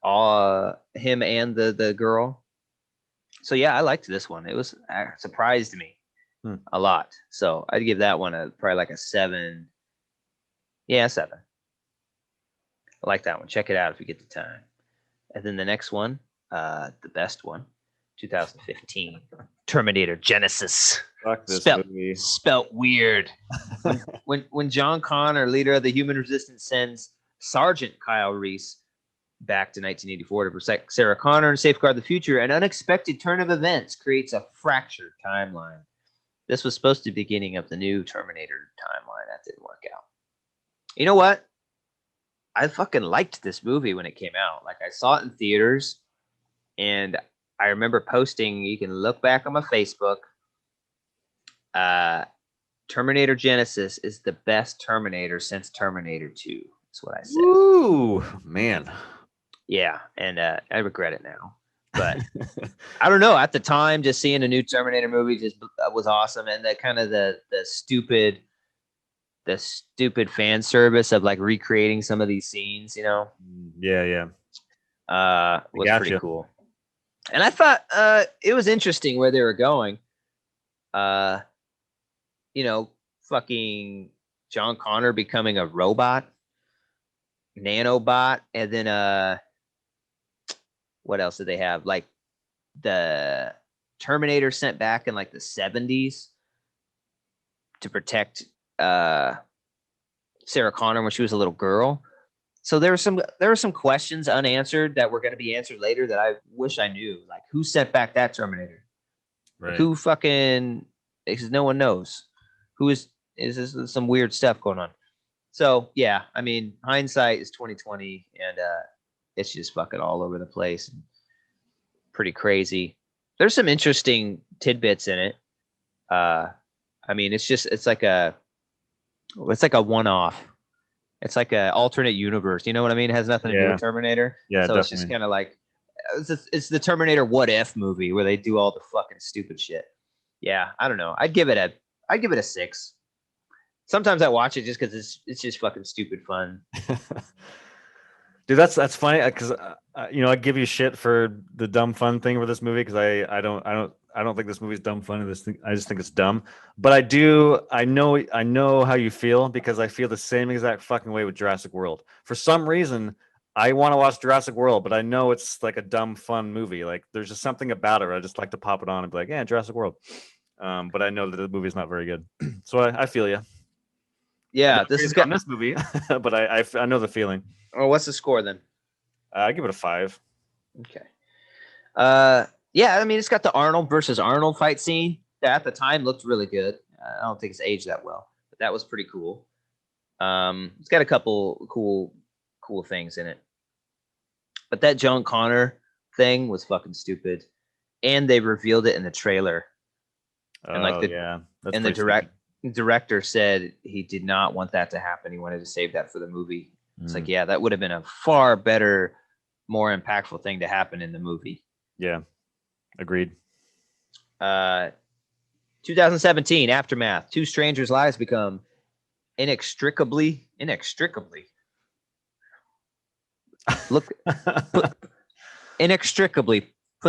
S1: Him and the girl. So yeah, I liked this one. It surprised me a lot. So I'd give that one probably like a 7. Yeah, 7. I like that one. Check it out if you get the time. And then the next one, the best one, 2015, Terminator Genesis.
S2: Fuck this movie.
S1: Spelt weird. when John Connor, leader of the Human Resistance, sends Sergeant Kyle Reese back to 1984 to protect Sarah Connor and safeguard the future, an unexpected turn of events creates a fractured timeline. This was supposed to be the beginning of the new Terminator timeline. That didn't work out. You know what? I fucking liked this movie when it came out. Like, I saw it in theaters, and I remember posting, you can look back on my Facebook, Terminator Genesis is the best Terminator since Terminator 2. That's what I said.
S2: Ooh, man.
S1: Yeah, and I regret it now. But I don't know. At the time, just seeing a new Terminator movie just was awesome, and the kind of the stupid fan service of like recreating some of these scenes,
S2: Yeah.
S1: Was pretty cool. And I thought it was interesting where they were going. Fucking John Connor becoming a robot, nanobot, and then what else did they have? Like the Terminator sent back in like the 70s to protect Sarah Connor when she was a little girl. So there were some questions unanswered that were going to be answered later that I wish I knew. Like, who sent back that Terminator?
S2: Right.
S1: Who fucking? Because no one knows. Who is this some weird stuff going on? So yeah, I mean, hindsight is 2020, and it's just fucking all over the place. And pretty crazy. There's some interesting tidbits in it. I mean, it's like a one-off. It's like an alternate universe. You know what I mean? It has nothing to do with Terminator.
S2: Yeah,
S1: so
S2: definitely.
S1: It's just kind of like it's the Terminator What If movie where they do all the fucking stupid shit. Yeah, I don't know. I'd give it a 6. Sometimes I watch it just because it's just fucking stupid fun.
S2: Dude, that's funny because I give you shit for the dumb fun thing with this movie because I don't think this movie's dumb fun. I just think it's dumb. But I know how you feel because I feel the same exact fucking way with Jurassic World. For some reason, I want to watch Jurassic World, but I know it's like a dumb fun movie. Like there's just something about it. I just like to pop it on and be like, yeah, Jurassic World. But I know that the movie's not very good, so I feel you.
S1: Yeah, this is
S2: on this movie, but I know the feeling.
S1: Oh, what's the score then?
S2: I give it a 5.
S1: Okay. Yeah, I mean, it's got the Arnold versus Arnold fight scene that at the time looked really good. I don't think it's aged that well, but that was pretty cool. It's got a couple cool things in it. But that John Connor thing was fucking stupid. And they revealed it in the trailer. And the director said he did not want that to happen. He wanted to save that for the movie. It's like, yeah, that would have been a far better, more impactful thing to happen in the movie.
S2: Yeah, agreed.
S1: 2017, Aftermath. 2 strangers' lives become inextricably. Inextricably. Put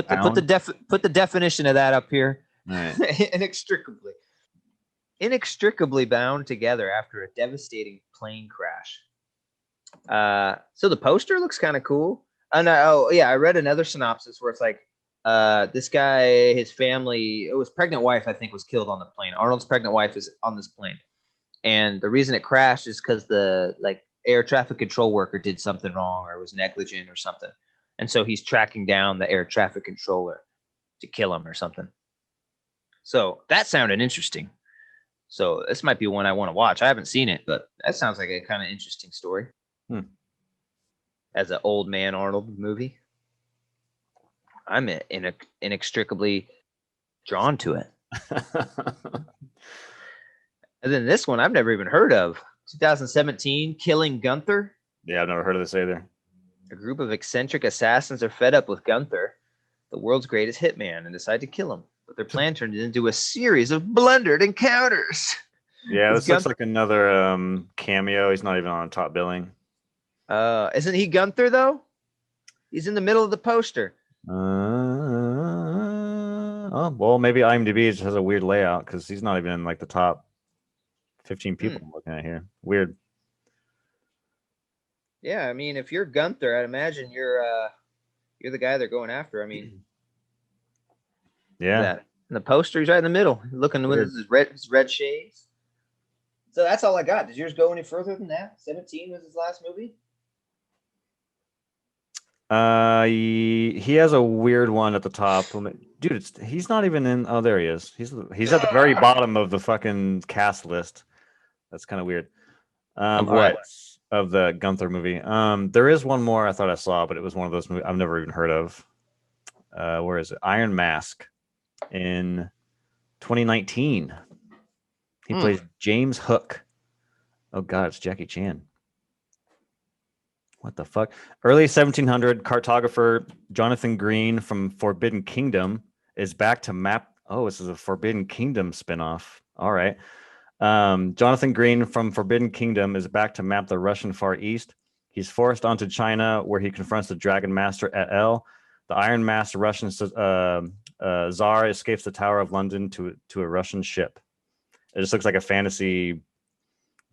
S1: the definition of that up here.
S2: All right.
S1: Inextricably bound together after a devastating plane crash. So the poster looks kind of cool. And I read another synopsis where it's like, this guy, his family, it was pregnant wife, I think, was killed on the plane. Arnold's pregnant wife is on this plane, and the reason it crashed is because the air traffic control worker did something wrong or was negligent or something, and so he's tracking down the air traffic controller to kill him or something. So that sounded interesting. So this might be one I want to watch. I haven't seen it, but that sounds like a kind of interesting story. As an old man Arnold movie, I'm inextricably drawn to it. And then this one I've never even heard of. 2017, Killing Gunther.
S2: Yeah, I've never heard of this either.
S1: A group of eccentric assassins are fed up with Gunther, the world's greatest hitman, and decide to kill him. But their plan turns into a series of blundered encounters.
S2: Yeah, this looks like another cameo. He's not even on top billing.
S1: Isn't he Gunther though? He's in the middle of the poster.
S2: Oh, well, maybe IMDb just has a weird layout because he's not even in like the top 15 people I'm looking at here. Weird.
S1: Yeah, I mean, if you're Gunther, I'd imagine you're the guy they're going after. I mean,
S2: yeah,
S1: in the poster, he's right in the middle, looking with his red shades. So that's all I got. Did yours go any further than that? 17 was his last movie.
S2: He has a weird one at the top. Dude, he's not even in. Oh, there he is. He's at the very bottom of the fucking cast list. That's kind of weird.
S1: Of what?
S2: All right, of the Gunther movie. There is one more I thought I saw, but it was one of those movies I've never even heard of. Where is it? Iron Mask in 2019. He plays James Hook. Oh God, it's Jackie Chan. What the fuck? Early 1700 cartographer Jonathan Green from Forbidden Kingdom is back to map. Oh, this is a Forbidden Kingdom spinoff. All right. Jonathan Green from Forbidden Kingdom is back to map the Russian Far East. He's forced onto China, where he confronts the Dragon Master et al. The Iron Masked Russian Tsar escapes the Tower of London to a Russian ship. It just looks like a fantasy.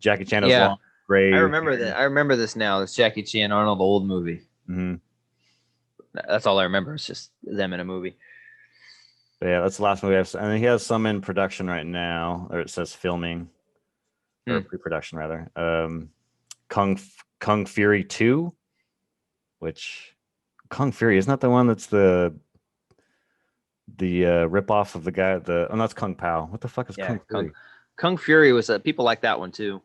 S2: Jackie Chan is long. Gray.
S1: I remember that. I remember this now. This Jackie Chan Arnold old movie.
S2: Mm-hmm.
S1: That's all I remember. It's just them in a movie.
S2: But yeah, that's the last movie I've seen. And he has some in production right now, or it says filming, or pre-production rather. Kung Fury 2, which Kung Fury isn't that the one that's the ripoff of the guy? That's Kung Pao. What the fuck is Kung Fury?
S1: Kung Fury was people like that one too.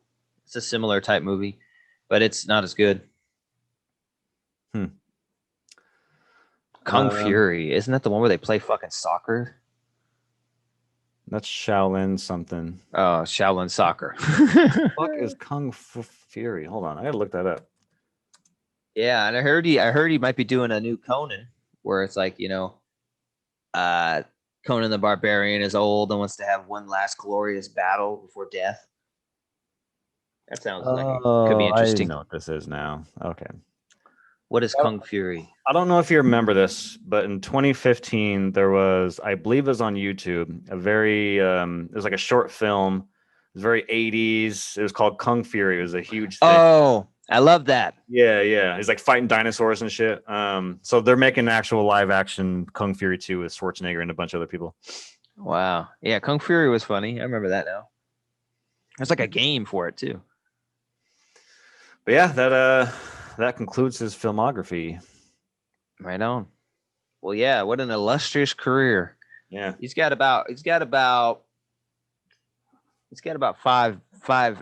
S1: It's a similar type movie, but it's not as good. Kung Fury, isn't that the one where they play fucking soccer?
S2: That's Shaolin something.
S1: Oh, Shaolin soccer.
S2: What is Kung Fury? Hold on, I gotta look that up.
S1: Yeah, and I heard he might be doing a new Conan, where it's like, Conan the Barbarian is old and wants to have one last glorious battle before death. That sounds like it could be interesting.
S2: I know what this is now. Okay.
S1: What is Kung Fury?
S2: I don't know if you remember this, but in 2015, there was, I believe it was on YouTube, it was like a short film. It was very 80s. It was called Kung Fury. It was a huge thing.
S1: Oh, I love that.
S2: Yeah. He's like fighting dinosaurs and shit. So they're making an actual live action Kung Fury 2 with Schwarzenegger and a bunch of other people.
S1: Wow. Yeah, Kung Fury was funny. I remember that now. There's like a game for it too.
S2: But yeah, that concludes his filmography.
S1: Right on. Well, yeah, what an illustrious career.
S2: Yeah.
S1: He's got about five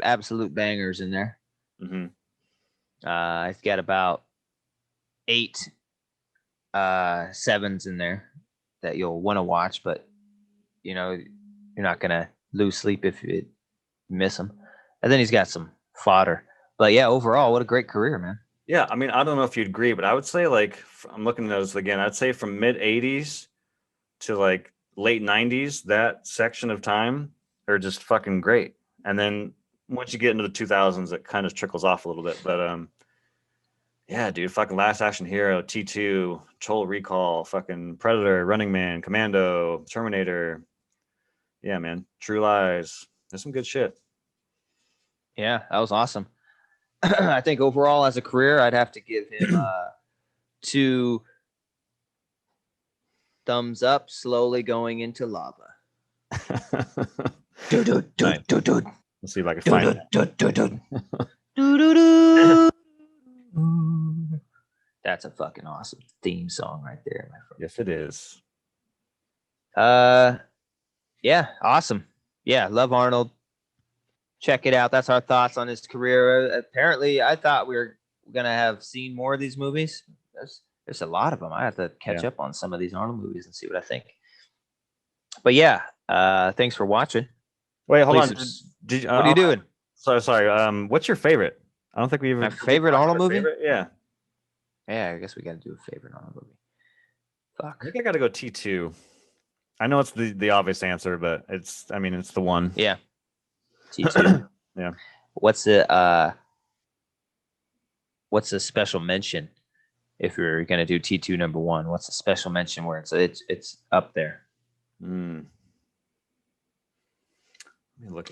S1: absolute bangers in there.
S2: Mm-hmm.
S1: He's got about 8 sevens in there that you'll want to watch, but you're not gonna lose sleep if you miss them. And then he's got some fodder. But yeah, overall, what a great career, man.
S2: Yeah, I mean, I don't know if you'd agree, but I would say, like, I'm looking at those again. I'd say from mid 80s to like late 90s, that section of time are just fucking great. And then once you get into the 2000s, it kind of trickles off a little bit. But yeah, dude, fucking Last Action Hero, T2, Total Recall, fucking Predator, Running Man, Commando, Terminator. Yeah, man, True Lies. There's some good shit.
S1: Yeah, that was awesome. I think overall as a career, I'd have to give him 2 thumbs up, slowly going into lava.
S2: Let's see if I can find
S1: it. That's a fucking awesome theme song right there, my friend.
S2: Yes, it is.
S1: Yeah, awesome. Yeah, love Arnold. Check it out. That's our thoughts on his career. Apparently, I thought we were gonna have seen more of these movies. There's a lot of them. I have to catch up on some of these Arnold movies and see what I think. But yeah, thanks for watching.
S2: Wait, hold
S1: Please
S2: on.
S1: what are you doing?
S2: Sorry. What's your favorite? I don't think we even.
S1: My favorite Arnold movie?
S2: Favorite? Yeah.
S1: Yeah, I guess we got to do a favorite Arnold movie. Fuck.
S2: I think I got to go T2. I know it's the obvious answer, but it's the one.
S1: Yeah. T2.
S2: Yeah.
S1: What's the special mention if you're gonna do T2 number one? What's the special mention where it's up there?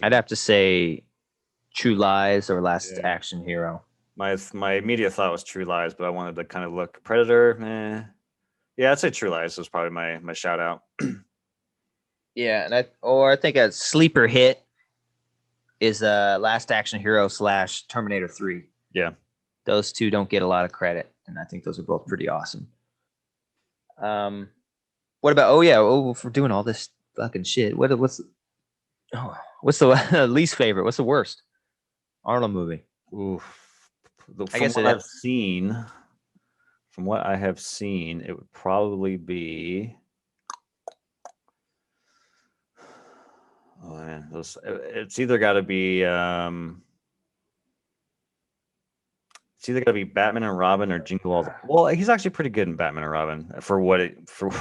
S1: I'd have to say True Lies or Last Action Hero.
S2: My immediate thought was True Lies, but I wanted to kind of look Predator. Yeah, I'd say True Lies was probably my shout out.
S1: Yeah, and I think a sleeper hit is Last Action Hero / Terminator 3.
S2: Yeah.
S1: Those two don't get a lot of credit, and I think those are both pretty awesome. What about if we're doing all this fucking shit, what's the least favorite? What's the worst Arnold movie?
S2: From what I have seen, it would probably be. Oh man, it's either got to be Batman and Robin or Jingle All the Way. Well, he's actually pretty good in Batman and Robin for what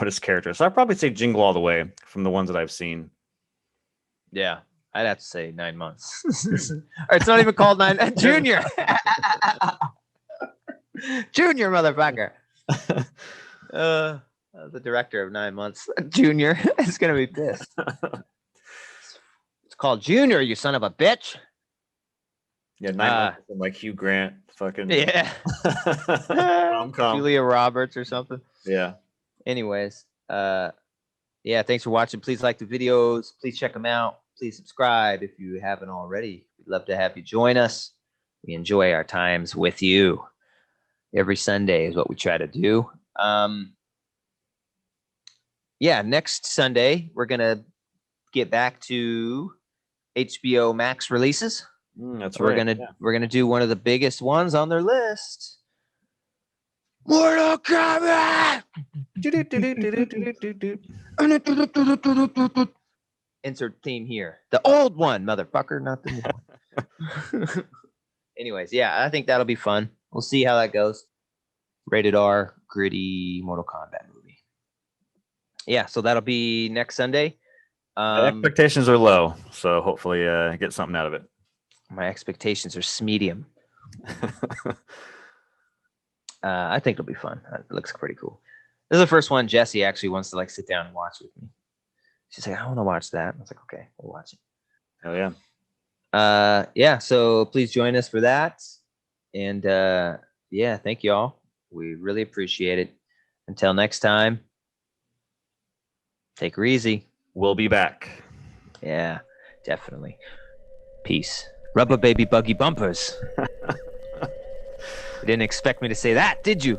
S2: his character is. So I'd probably say Jingle All the Way from the ones that I've seen.
S1: Yeah, I'd have to say 9 months. Or it's not even called 9 Junior. Junior, motherfucker. The director of 9 months, Junior, is gonna be pissed. It's called Junior, you son of a bitch.
S2: Yeah, 9 months from like Hugh Grant, fucking
S1: Julia Roberts or something.
S2: Yeah.
S1: Anyways, thanks for watching. Please like the videos. Please check them out. Please subscribe if you haven't already. We'd love to have you join us. We enjoy our times with you. Every Sunday is what we try to do. Next Sunday we're gonna get back to HBO Max releases.
S2: That's right.
S1: We're gonna do one of the biggest ones on their list. Mortal Kombat. Insert theme here. The old one, motherfucker, not the new one. Anyways, I think that'll be fun. We'll see how that goes. Rated R, gritty Mortal Kombat movie. Yeah, so that'll be next Sunday.
S2: Expectations are low, so hopefully get something out of it.
S1: My expectations are medium. I think it'll be fun. It looks pretty cool. This is the first one Jessie actually wants to sit down and watch with me. She's like, I want to watch that. I was like, okay, we'll watch it.
S2: Hell yeah.
S1: So please join us for that. And thank you all. We really appreciate it. Until next time, take her easy.
S2: We'll be back.
S1: Yeah, definitely. Peace. Rubber baby buggy bumpers. You didn't expect me to say that, did you?